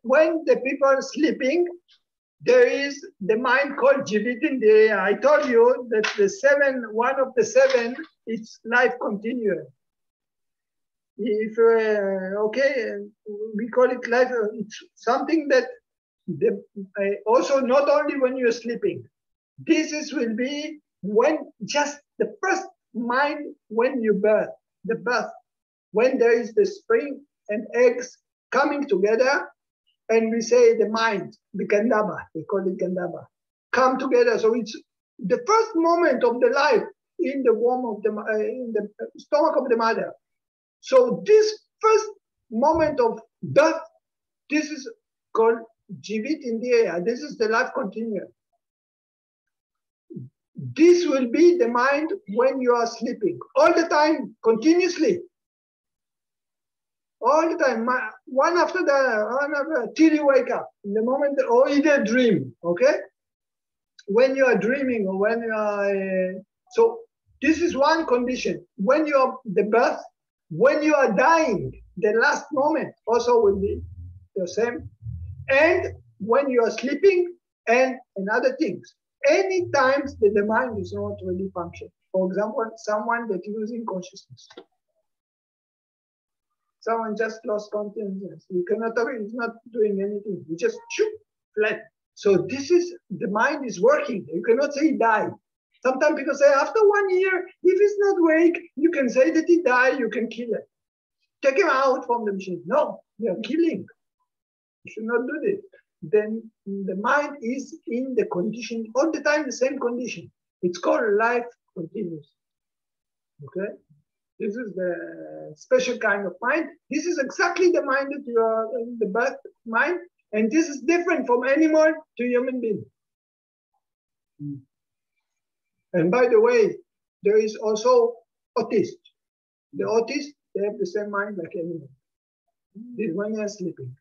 When the people are sleeping, there is the mind called Jivit. I told you that one of the seven, it's life continuum. If okay, we call it life. It's something that also not only when you're sleeping. This will be when just the first mind when you birth, the birth, when there is the spring and eggs coming together, and we say the mind, the Gandhava, we call it Gandhava, come together. So it's the first moment of the life in the womb of in the stomach of the mother. So this first moment of birth, this is called Jivit Indriya. This is the life continuum. This will be the mind when you are sleeping, all the time, continuously. All the time, one after the other, till you wake up. In the moment, or either dream, okay? When you are dreaming, or when you are, so this is one condition. When you are the birth, when you are dying, the last moment also will be the same. And when you are sleeping, and other things. Any times that the mind is not really functioning. For example, someone that is losing consciousness. Someone just lost consciousness. You cannot tell him he's not doing anything. He just flat. So this is, the mind is working. You cannot say he died. Sometimes people say after 1 year, if he's not awake, you can say that he died, you can kill him. Take him out from the machine. No, you are killing. You should not do this. Then the mind is in the condition, all the time the same condition. It's called life continuous. Okay? This is the special kind of mind. This is exactly the mind that you are in the birth mind, and this is different from animal to human being. And by the way, there is also autist. The autists, they have the same mind like animal. This when they are sleeping.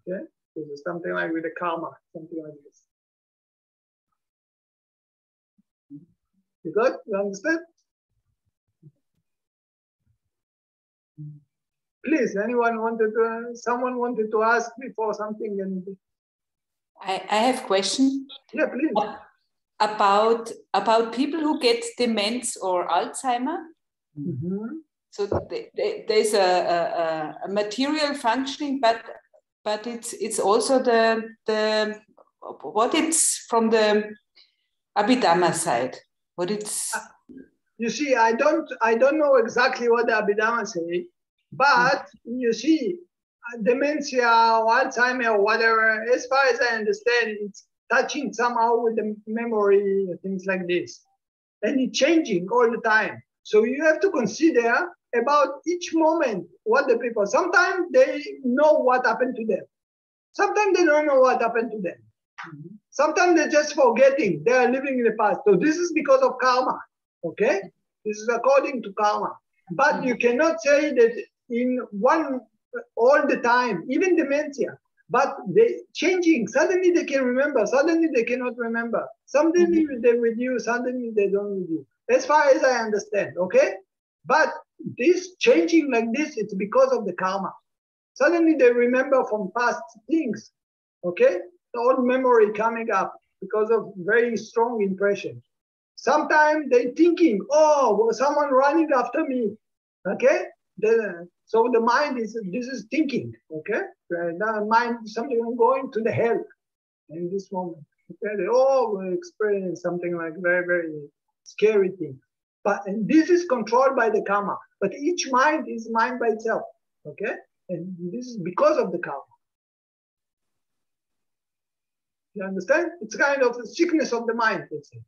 Okay, this is something like with the karma, something like this. You got? You understand? Please, someone wanted to ask before something, and I have a question. Yeah, please. About people who get dementia or Alzheimer. Mm-hmm. So there's a material functioning, but it's also the what it's from the Abhidhamma side. What it's. You see, I don't know exactly what the Abhidhamma say, but you see, dementia or Alzheimer or whatever, as far as I understand, it's touching somehow with the memory, things like this. And it's changing all the time. So you have to consider about each moment what the people, sometimes they know what happened to them. Sometimes they don't know what happened to them. Mm-hmm. Sometimes they're just forgetting, they are living in the past. So this is because of karma, okay? This is according to karma. But you cannot say that in one, all the time, even dementia, but they changing, suddenly they can remember, suddenly they cannot remember. Suddenly they're with you, suddenly they don't with you. As far as I understand, okay? But this changing like this, it's because of the karma. Suddenly they remember from past things, okay? The old memory coming up. because of very strong impression. Sometimes they thinking, oh, someone running after me, okay? So the mind is, this is thinking, okay? The mind, something going to the hell in this moment. Okay? They all experience something like very, very scary thing. And this is controlled by the karma. But each mind is mind by itself, okay? And this is because of the karma. You understand? It's kind of the sickness of the mind, let's say.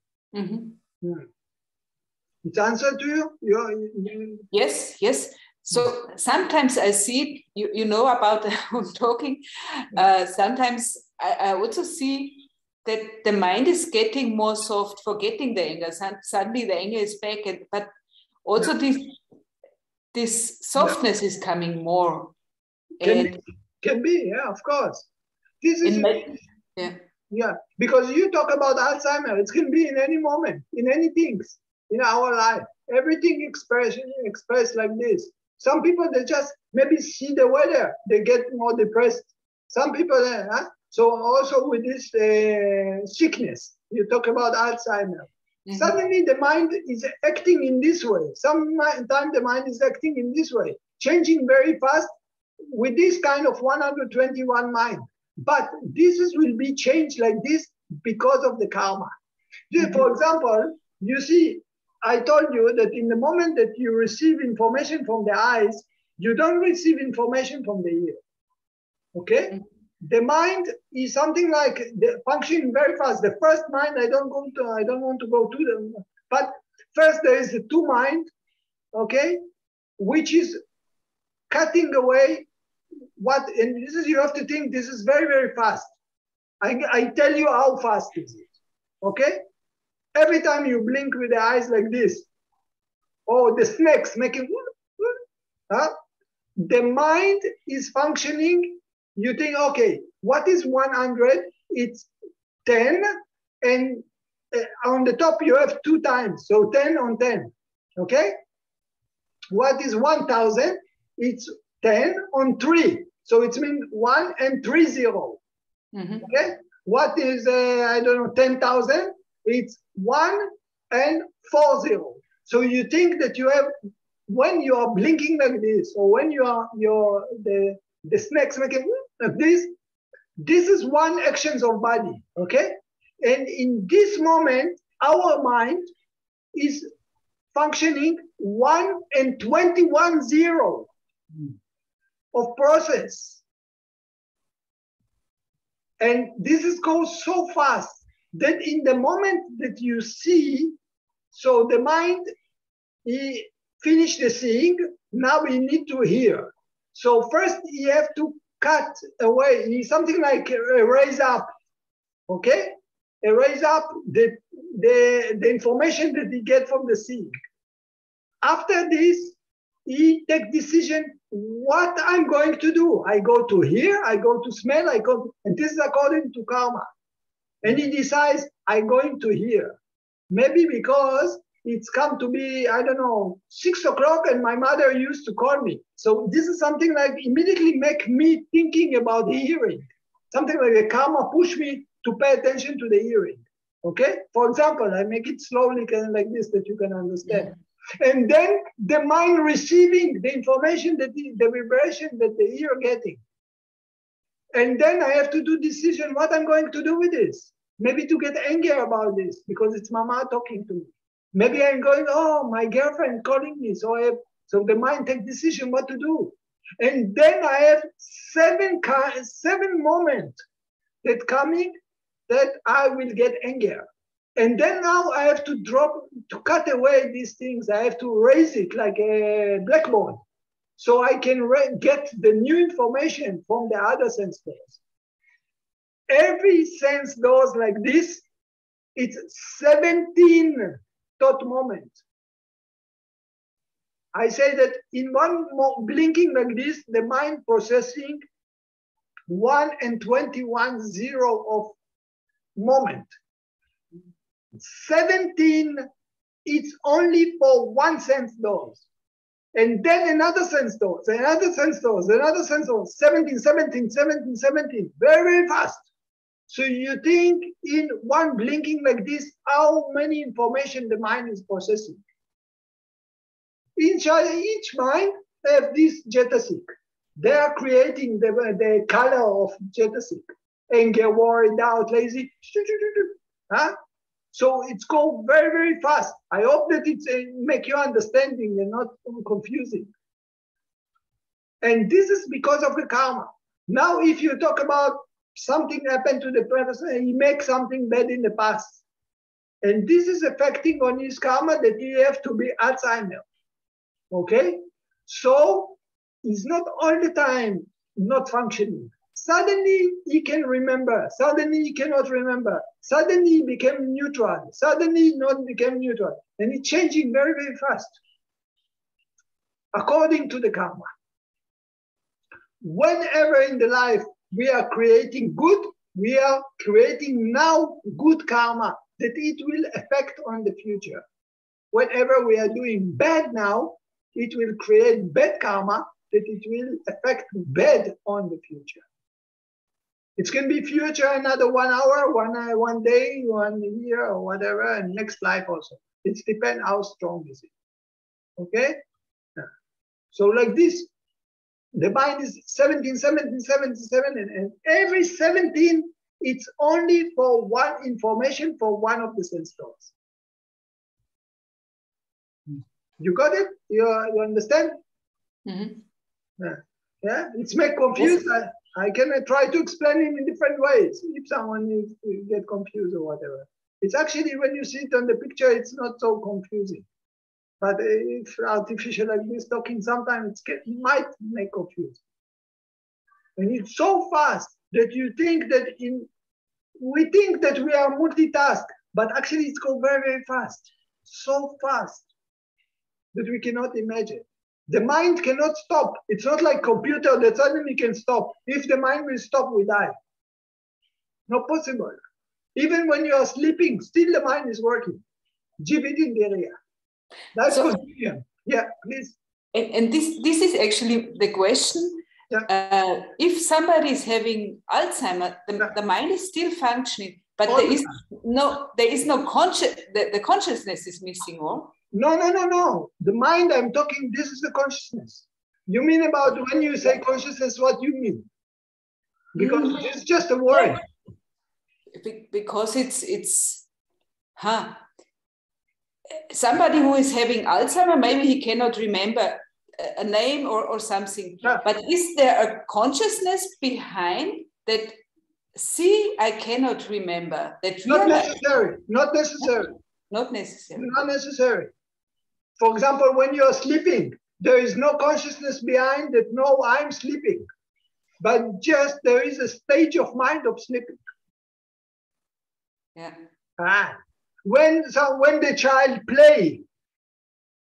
It's answer to you? Yes, yes. So sometimes I see, you know about talking, sometimes I also see that the mind is getting more soft, forgetting the anger. Suddenly the anger is back, but also this softness is coming more. Can be, yeah, of course. This is yeah, because you talk about Alzheimer, it can be in any moment, in any things in our life. Everything expressed like this. Some people, they just maybe see the weather, they get more depressed. Some people, so also with this sickness, you talk about Alzheimer. Suddenly the mind is acting in this way. Sometimes the mind is acting in this way, changing very fast with this kind of 121 mind. But this will be changed like this because of the karma. For example, you see, I told you that in the moment that you receive information from the eyes, you don't receive information from the ear. Okay? The mind is something like functioning very fast. The first mind, I don't want to go to them, but first there is the two mind, okay, which is cutting away and this is, you have to think, this is very, very fast. I tell you how fast is it, okay? Every time you blink with the eyes like this, or the snakes making, the mind is functioning. You think, okay, what is 100? It's 10, and on the top you have 2 times, so 10 on 10, okay? What is 1,000? It's 10 on 3, so it means 1 and 3 0. Okay? What is, I don't know, 10,000? It's 1 and 4 0. So you think that you have, when you are blinking like this, or when you are, the snakes making like this is one actions of body, okay? And in this moment, our mind is functioning 1 and 21 0 of process. And this is goes so fast that in the moment that you see, so the mind, he finished the seeing, now we need to hear. So first you have to cut away, something like erase up, okay? Erase up the information that he get from the seeing. After this, he take decision, what I'm going to do. I go to hear, I go to smell, and this is according to karma. And he decides, I'm going to hear. Maybe because it's come to be, I don't know, 6 o'clock and my mother used to call me. So this is something like immediately make me thinking about hearing. Something like the karma push me to pay attention to the hearing. Okay? For example, I make it slowly like this that you can understand. And then the mind receiving the information, the vibration that the ear getting. And then I have to do decision what I'm going to do with this. Maybe to get angry about this because it's mama talking to me. Maybe I'm going, oh, my girlfriend calling me. So the mind take decision what to do. And then I have seven moments that coming that I will get angry. And then now I have to cut away these things. I have to raise it like a blackboard. So I can get the new information from the other sense doors. Every sense doors like this, it's 17 thought moment. I say that in one blinking like this, the mind processing 1 and 21 0 of moment. 17, it's only for one sense doors. And then another sense doors, another sense doors, another sense doors, 17, 17, 17, 17, very, very fast. So you think in one blinking like this, how many information the mind is processing? Each mind have this Cetasika. They are creating the color of Cetasika. Anger, worry, doubt, lazy. Huh? So it's go very, very fast. I hope that it make you understanding and not confusing. And this is because of the karma. Now, if you talk about something happened to the person, he makes something bad in the past. And this is affecting on his karma that he have to be Alzheimer. Okay? So he's not all the time not functioning. Suddenly he can remember. Suddenly he cannot remember. Suddenly he became neutral. Suddenly not became neutral. And it's changing very, very fast. According to the karma. Whenever in the life we are creating good, we are creating now good karma that it will affect on the future. Whenever we are doing bad now, it will create bad karma that it will affect bad on the future. It can be future another 1 hour, one day, 1 year, or whatever, and next life also. It depends how strong is it. Okay? So like this, the mind is 17, 17, 77, and every 17, it's only for one information for one of the sense doors. You got it? You understand? Mm-hmm. Yeah, it's make confused. Yes. I can try to explain it in different ways if someone needs to get confused or whatever. It's actually, when you see it on the picture, it's not so confusing. But if artificial like this talking, sometimes it might make confusing. And it's so fast that you think that we think that we are multitask, but actually it's go very, very fast. So fast that we cannot imagine. The mind cannot stop. It's not like computer that suddenly can stop. If the mind will stop, we die. Not possible. Even when you are sleeping, still the mind is working. Jividin area. That's So, yeah, please. And this is actually the question. Yeah. If somebody is having Alzheimer, the mind is still functioning, but there is no the consciousness is missing, or? No. The mind I'm talking, this is the consciousness. You mean about when you say consciousness, what you mean? Because it's just a word. Yeah. Because it's somebody who is having Alzheimer, maybe he cannot remember a name or something. Yeah. But is there a consciousness behind that? See, I cannot remember that. Not necessary. Not necessary. Not necessary. Not necessary. For example, when you're sleeping, there is no consciousness behind that. No, I'm sleeping, but just there is a stage of mind of sleeping. Yeah. When the child play,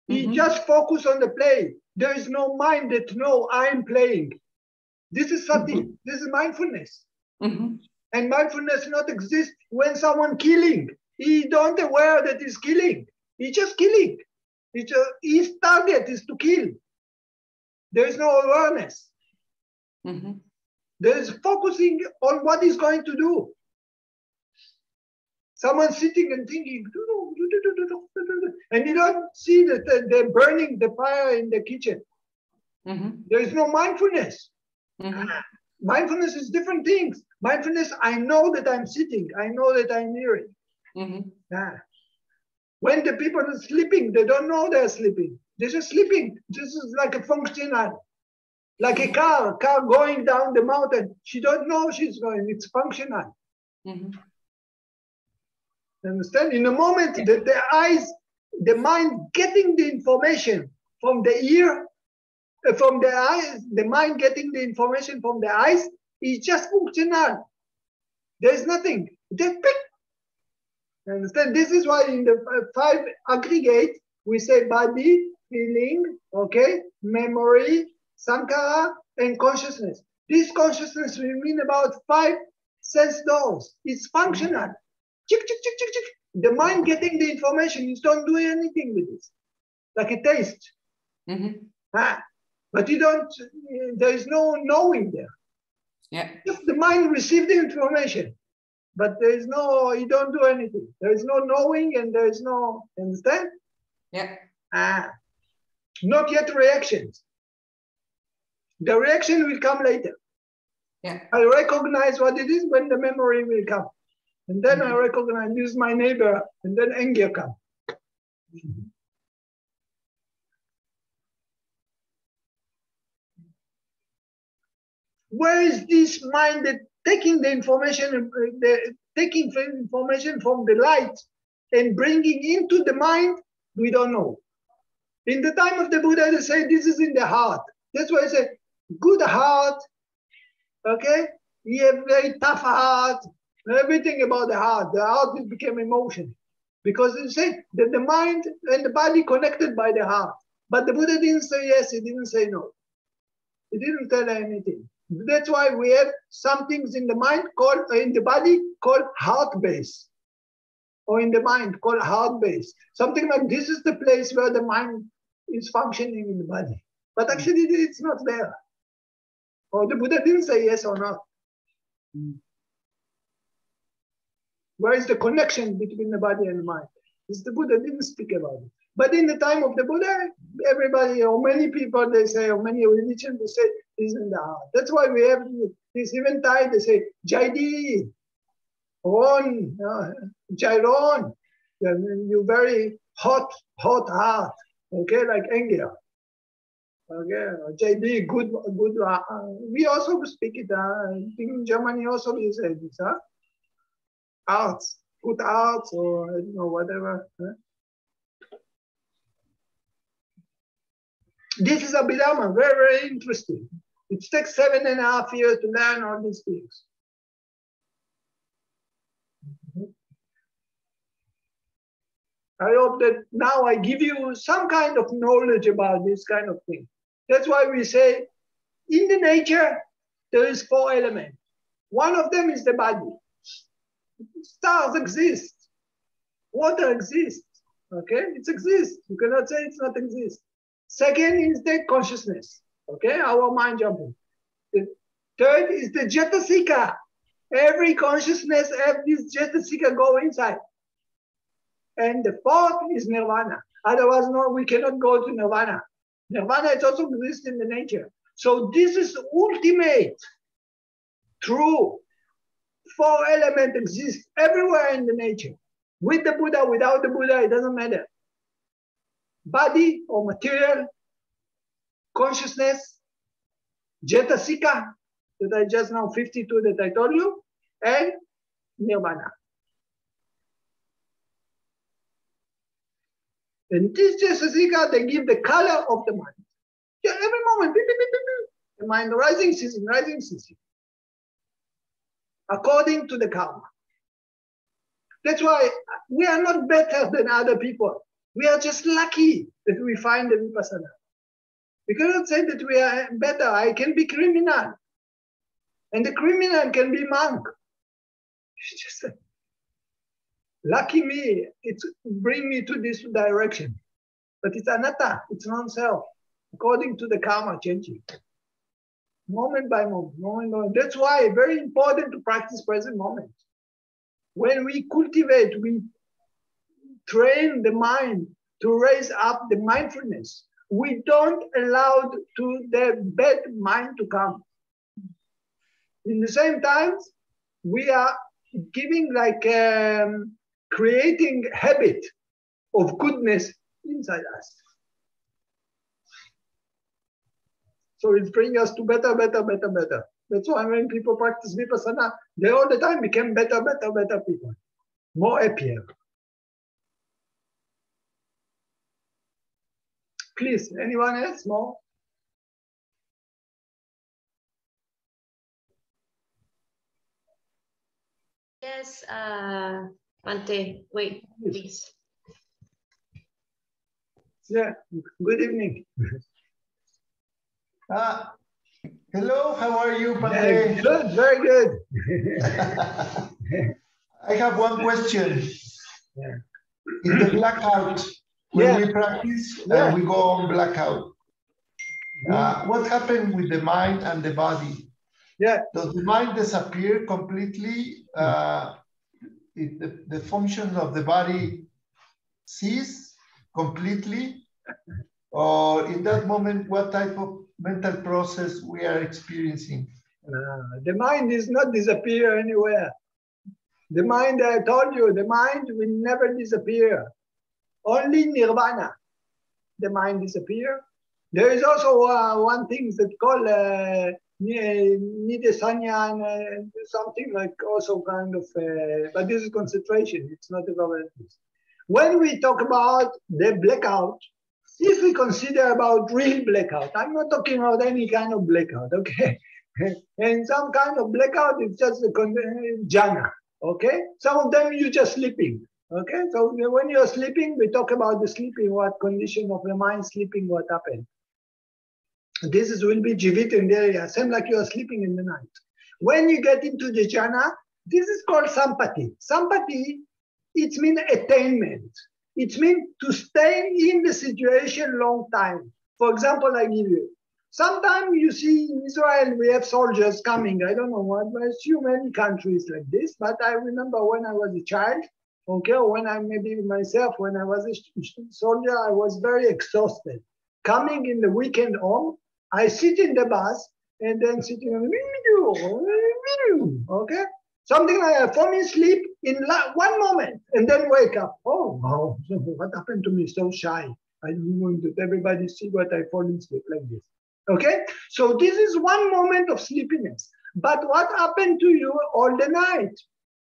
he just focus on the play. There is no mind that no, I'm playing. This is something. This is mindfulness. And mindfulness not exist when someone killing. He don't aware that he's killing. He just killing. His target is to kill. There is no awareness. There is focusing on what he's going to do. Someone sitting and thinking, and you don't see that they're burning the fire in the kitchen. There is no mindfulness. Mindfulness is different things. Mindfulness, I know that I'm sitting. I know that I'm hearing. When the people are sleeping, they don't know they're sleeping. They're just sleeping. This is like a functional. Like a car going down the mountain. She don't know she's going. It's functional. Understand? In a moment that the eyes, the mind getting the information from the ear, from the eyes, the mind getting the information from the eyes is just functional. There's nothing. Just pick. Understand? This is why in the 5 aggregate, we say body, feeling, okay, memory, sankhara, and consciousness. This consciousness we mean about 5 sense doors. It's functional. Chick, chick, chick, chick, chick. The mind getting the information, you don't do anything with it. Like a taste. But you don't, there is no knowing there. Yeah. Just the mind receives the information. but there is no, you don't do anything. There is no knowing and there is no, understand? Yeah. Not yet reactions. The reaction will come later. Yeah. I recognize what it is when the memory will come. And then I recognize this is my neighbor, and then anger comes. Where is this mind that taking the information, taking information from the light and bringing into the mind? We don't know. In the time of the Buddha, they say this is in the heart. That's why I say good heart. Okay, he have very tough heart. Everything about the heart. The heart became emotion because they say that the mind and the body connected by the heart. But the Buddha didn't say yes. He didn't say no. He didn't tell anything. That's why we have some things in the mind called, in the body called heart base, or in the mind called heart base. Something like this is the place where the mind is functioning in the body. But actually it's not there. Or the Buddha didn't say yes or not. Where is the connection between the body and the mind? The Buddha didn't speak about it. But in the time of the Buddha, everybody, or many people, they say, or many religions, they say, is in the heart. That's why we have this even time, they say, Jaidi, Ron, Jairon, you very hot heart, okay, like anger. Okay, JD, good. We also speak it. I think in Germany also we say this. Arts, good arts, or I don't know, whatever. This is Abhidhamma, very, very interesting. It takes 7.5 years to learn all these things. I hope that now I give you some kind of knowledge about this kind of thing. That's why we say, in the nature, there is 4 elements. One of them is the body. Stars exist. Water exists. Okay, it exists. You cannot say it's not exist. Second is the consciousness. Okay, our mind jumping. The third is the Cetasika. Every consciousness have this Cetasika go inside. And the fourth is nirvana. Otherwise, no, we cannot go to nirvana. Nirvana is also exists in the nature. So this is ultimate, true. 4 elements exist everywhere in the nature. With the Buddha, without the Buddha, it doesn't matter. Body or material, consciousness, Cetasika, that I just now 52 that I told you, and nirvana. And this Cetasika, they give the color of the mind. Yeah, every moment, beep, beep, beep, beep, the mind rising, ceasing, rising, ceasing. According to the karma. That's why we are not better than other people. We are just lucky that we find the vipassana. We cannot say that we are better. I can be criminal. And the criminal can be monk. It's just lucky me, it's bring me to this direction. But it's anatta, it's non-self, according to the karma changing. Moment by moment, moment by moment. That's why very important to practice present moment. When we cultivate, we train the mind to raise up the mindfulness. We don't allow to the bad mind to come. In the same time, we are giving like creating habit of goodness inside us. So it brings us to better, better, better, better. That's why when people practice vipassana, they all the time become better, better, better people. More happier. Please, anyone else more? Yes, Ante, wait, please. Yeah, good evening. Hello, how are you, Pante? Good, very good. I have one question. Yeah. In the blackout, when we practice, we go on blackout. What happened with the mind and the body? Yeah. Does the mind disappear completely the functions of the body cease completely, or in that moment, what type of mental process we are experiencing? The mind is not disappear anywhere. The mind, I told you, the mind will never disappear. Only nirvana. The mind disappear. There is also one thing that called nidesanya, something like also kind of, but this is concentration. It's not about this. When we talk about the blackout, if we consider about real blackout, I'm not talking about any kind of blackout, okay? And some kind of blackout, it's just a jhana, okay? Some of them you're just sleeping, okay? So when you're sleeping, we talk about the sleeping, what condition of the mind sleeping, what happened. This is will be jivit in the area, same like you are sleeping in the night. When you get into the jhana, this is called sampati. Sampati, it means attainment. It means to stay in the situation long time. For example, I give you. Sometimes you see in Israel, we have soldiers coming. I don't know what, but I assume many countries like this. But I remember when I was a child, okay, when I maybe myself, when I was a soldier, I was very exhausted. Coming in the weekend home, I sit in the bus and then sitting on the okay? Something like that. For me, sleep in one moment and then wake up. Oh, wow, what happened to me? So shy. I didn't want that everybody see what I fall in sleep like this. Okay? So this is one moment of sleepiness. But what happened to you all the night?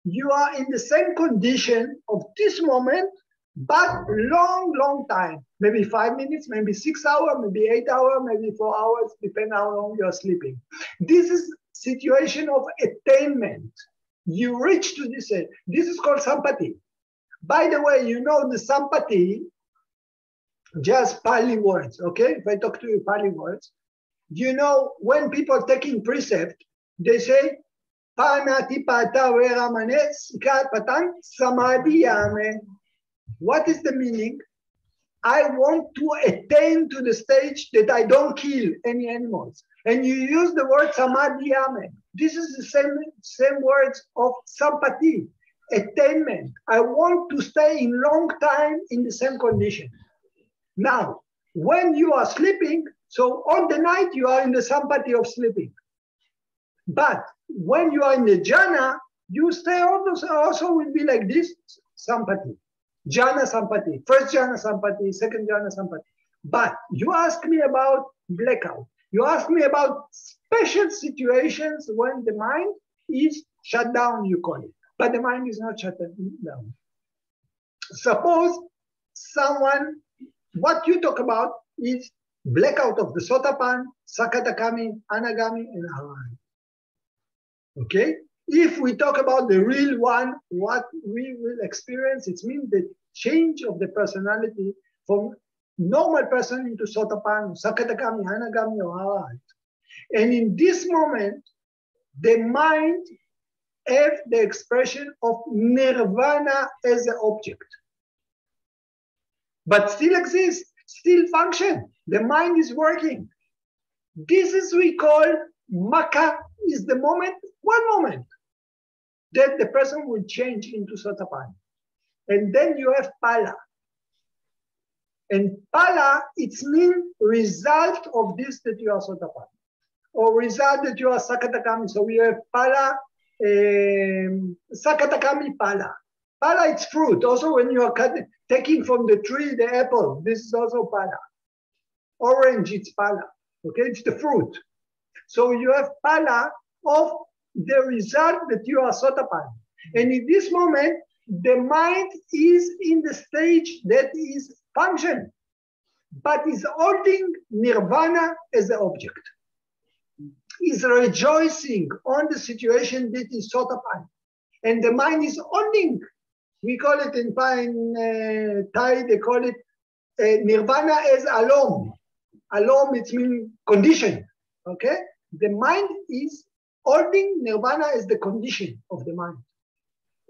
You are in the same condition of this moment, but long time. Maybe 5 minutes, maybe 6 hours, maybe 8 hours, maybe 4 hours, depending how long you are sleeping. This is situation of attainment. You reach to this. This is called sampati. By the way, you know the sampati, just Pali words, okay? If I talk to you Pali words, you know when people taking precept, they say, Panati pata veramane sikat patan samadhiyame. What is the meaning? I want to attain to the stage that I don't kill any animals. And you use the word samadhiyame. This is the same words of sampati, attainment. I want to stay in long time in the same condition. Now, when you are sleeping, so all the night you are in the sampati of sleeping. But when you are in the jhana, you stay also will be like this, sampati. Jhana sampati, first jhana sampati, second jhana sampati. But you ask me about blackout. You ask me about special situations when the mind is shut down, you call it. But the mind is not shut down. Suppose someone, what you talk about is blackout of the sotapan, sakatakami, anagami, and ajarn. Okay? If we talk about the real one, what we will experience, it means the change of the personality from normal person into sotapan, sakatakami, anagami, or ajarn. And in this moment, the mind have the expression of nirvana as an object. But still exists, still function. The mind is working. This is we call maka is the moment, one moment, that the person will change into sotapan. And then you have pala. And pala, it's mean result of this that you are sotapan. Or result that you are sakatakami. So we have pala, sakatakami pala. Pala, it's fruit. Also when you are taking from the tree the apple, this is also pala. Orange, it's pala. Okay, it's the fruit. So you have pala of the result that you are sotapan. And in this moment, the mind is in the stage that is function, but is holding nirvana as an object. Is rejoicing on the situation that is sotapan. And the mind is holding. We call it in Thai, they call it nirvana as alom. Alom, it means condition. Okay? The mind is holding nirvana as the condition of the mind.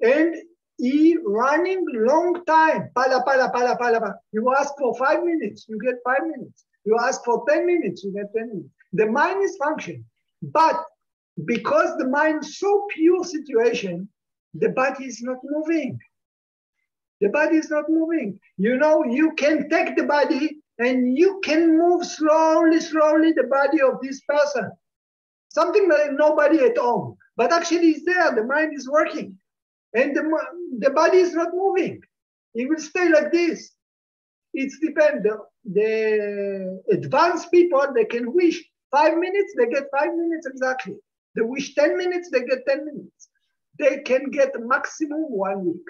And he running long time. Pala, pala, pala, pala, pala. You ask for 5 minutes, you get 5 minutes. You ask for 10 minutes, you get 10 minutes. The mind is functioning. But because the mind is so pure situation, the body is not moving. The body is not moving. You know, you can take the body and you can move slowly, slowly the body of this person. Something like nobody at home, but actually it's there. The mind is working and the body is not moving. It will stay like this. It depends. The advanced people, they can wish 5 minutes, they get 5 minutes exactly. They wish 10 minutes, they get 10 minutes. They can get maximum 1 week.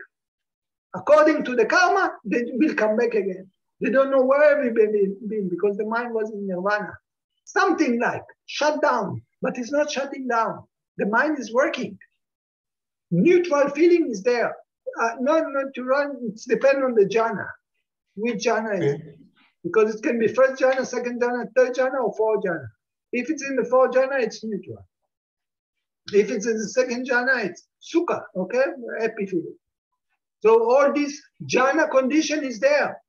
According to the karma, they will come back again. They don't know where they've been because the mind was in nirvana. Something like shut down, but it's not shutting down. The mind is working. Neutral feeling is there. Not to run, it depends on the jhana. Which jhana is it? Because it can be first jhana, second jhana, third jhana, or fourth jhana. If it's in the fourth jhana, it's neutral. If it's in the second jhana, it's sukha, okay? Happy feeling. So all this jhana condition is there.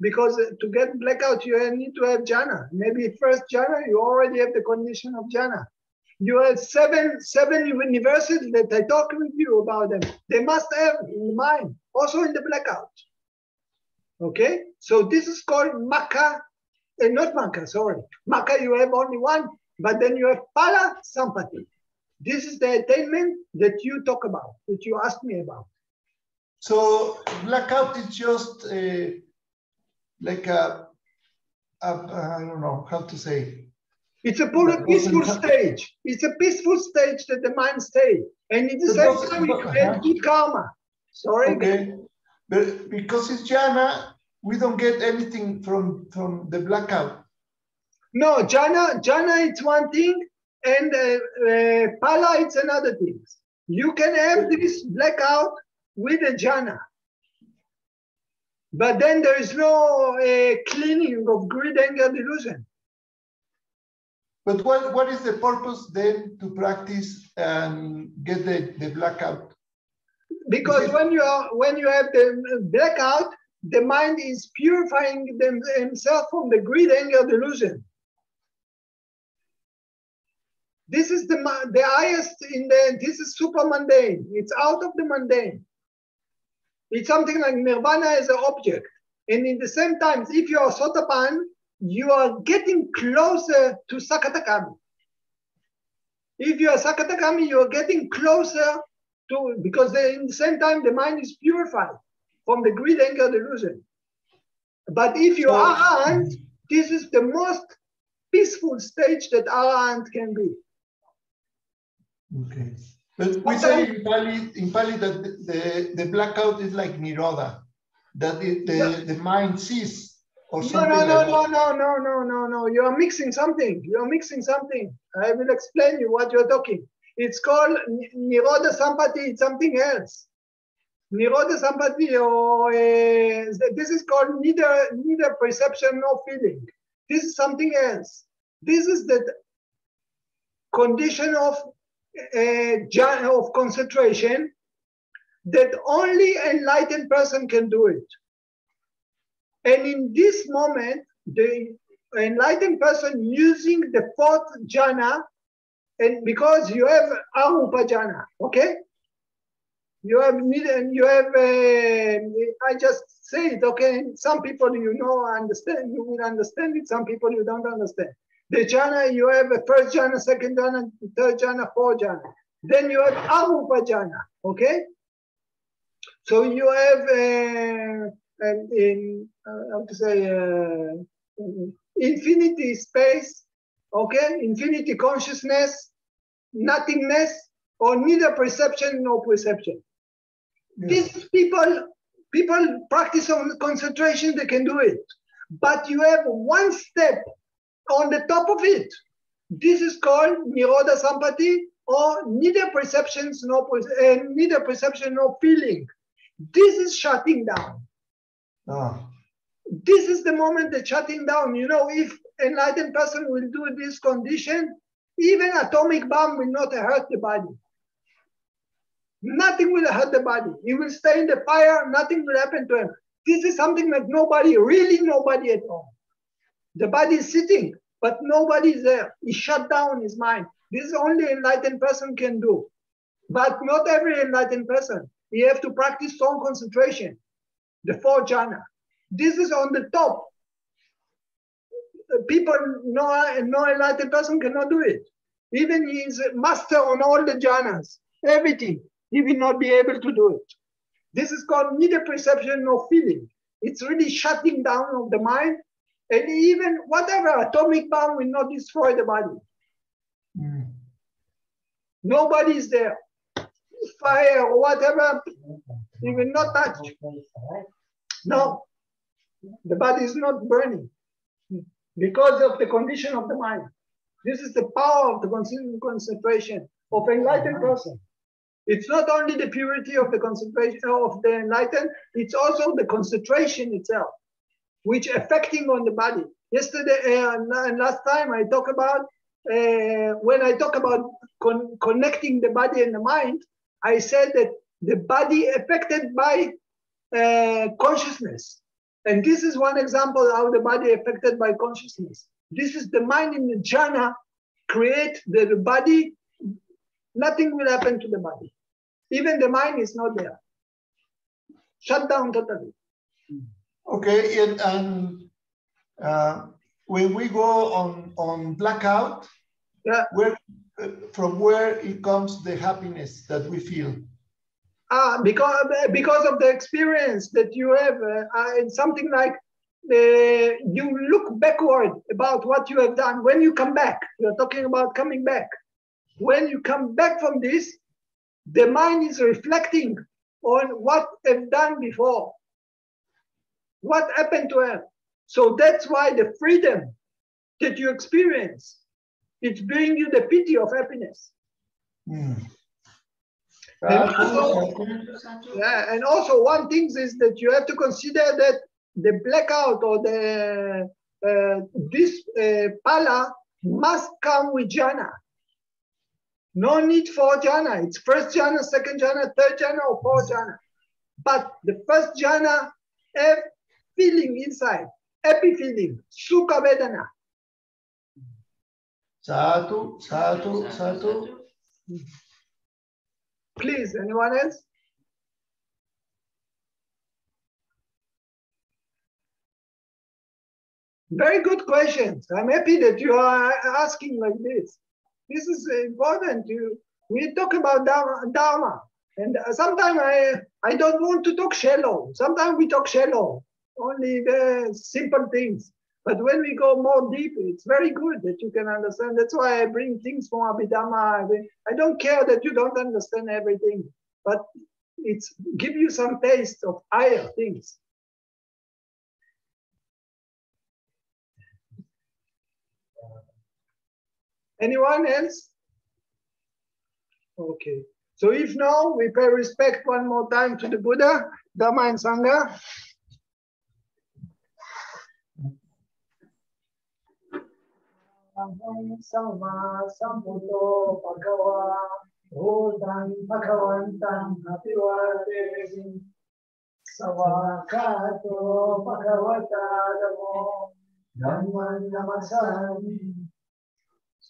Because to get blackout, you need to have jhana. Maybe first jhana, you already have the condition of jhana. You have seven universities that I talked with you about them. They must have in the mind, also in the blackout. Okay? So this is called Makha, not Makha, sorry. Makha, you have only one, but then you have Phala Sampati. This is the attainment that you talk about, that you asked me about. So blackout is just like I don't know how to say. It's a peaceful stage. It's a peaceful stage that the mind stays. And at the same time, you create good karma. Sorry? Okay. But because it's jhana, we don't get anything from the blackout. No, jhana it's one thing, and phala it's another thing. You can have this blackout with a jhana. But then there is no cleaning of greed, anger, delusion. But what is the purpose then to practice and get the blackout? Because when you have the blackout, the mind is purifying himself from the greed, anger, delusion. This is the highest this is super mundane. It's out of the mundane. It's something like nirvana as an object. And in the same time, if you are sotapan, you are getting closer to Sakatakami. If you are Sakatakami, you are getting closer to, because in the same time, the mind is purified from the greed, anger, delusion. But if you are Arahant, this is the most peaceful stage that Arahant can be. Okay. But we say in Pali that the blackout is like Nirodha, that the mind sees. No. You are mixing something. You are mixing something. I will explain you what you're talking. It's called Nirodha Sampati. It's something else. Nirodha Sampati, or this is called neither perception nor feeling. This is something else. This is the condition of concentration that only enlightened person can do it. And in this moment, the enlightened person using the fourth jhana, and because you have arupa jhana, okay? You have I just say it, okay? Some people understand, you will understand it, some people you don't understand. The jhana, you have a first jhana, second jhana, third jhana, fourth jhana. Then you have arupa jhana, okay? So you have infinity space, okay? Infinity consciousness, nothingness, or neither perception nor perception. Yes. These people practice on concentration, they can do it. But you have one step on the top of it. This is called Nirodha Sampati, or neither perception nor feeling. This is shutting down. This is the moment that shutting down. You know, if enlightened person will do this condition, even atomic bomb will not hurt the body. Nothing will hurt the body. He will stay in the fire, nothing will happen to him. This is something that nobody at all. The body is sitting, but nobody is there. He shut down his mind. This is only enlightened person can do. But not every enlightened person. You have to practice strong concentration, the 4 jhana. This is on the top. People, no enlightened person cannot do it. Even he is a master on all the jhanas, everything, he will not be able to do it. This is called neither perception nor feeling. It's really shutting down of the mind, and even whatever atomic bomb will not destroy the body. Nobody is there. Fire or whatever, he will not touch. No, the body is not burning because of the condition of the mind. This is the power of the concentration of enlightened person. It's not only the purity of the concentration of the enlightened, it's also the concentration itself, which affecting on the body. Yesterday and last time I talked about, when I talk about connecting the body and the mind, I said that the body affected by consciousness. And this is one example how the body affected by consciousness. This is the mind in the jhana create the body. Nothing will happen to the body. Even the mind is not there. Shut down totally. Okay, and when we go on blackout, yeah, from where it comes the happiness that we feel? Because of the experience that you have, it's something like you look backward about what you have done. When you come back, you're talking about coming back. When you come back from this, the mind is reflecting on what they've done before, what happened to them. So that's why the freedom that you experience, it's bringing you the pity of happiness. And also one thing is that you have to consider that the blackout or the this pala must come with jhana. No need for jhana. It's first jhana, second jhana, third jhana, or fourth jhana. But the first jhana have feeling inside, happy feeling, sukha vedana. Sadhu, sadhu, sadhu. Please, anyone else? Very good questions. I'm happy that you are asking like this. This is important. We talk about Dharma. And sometimes I don't want to talk shallow. Sometimes we talk shallow, only the simple things. But when we go more deep, it's very good that you can understand. That's why I bring things from Abhidhamma. I don't care that you don't understand everything, but it's give you some taste of higher things. Anyone else? Okay. So if no, we pay respect one more time to the Buddha, Dhamma and Sangha. Sama sambuddho bhagava bhutan bhagavantam apivardehi savakato bhagavata dhammo dhamman namasami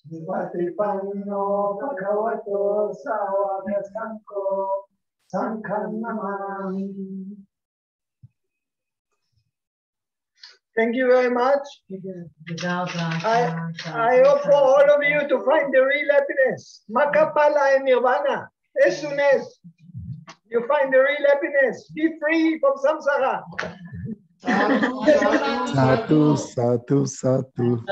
Sripatripanno bhagavato savaka sankho sankham namami. Thank you very much. I hope for all of you to find the real happiness. Makapala and nirvana. As soon as you find the real happiness, be free from samsara. Sadhu, sadhu, sadhu.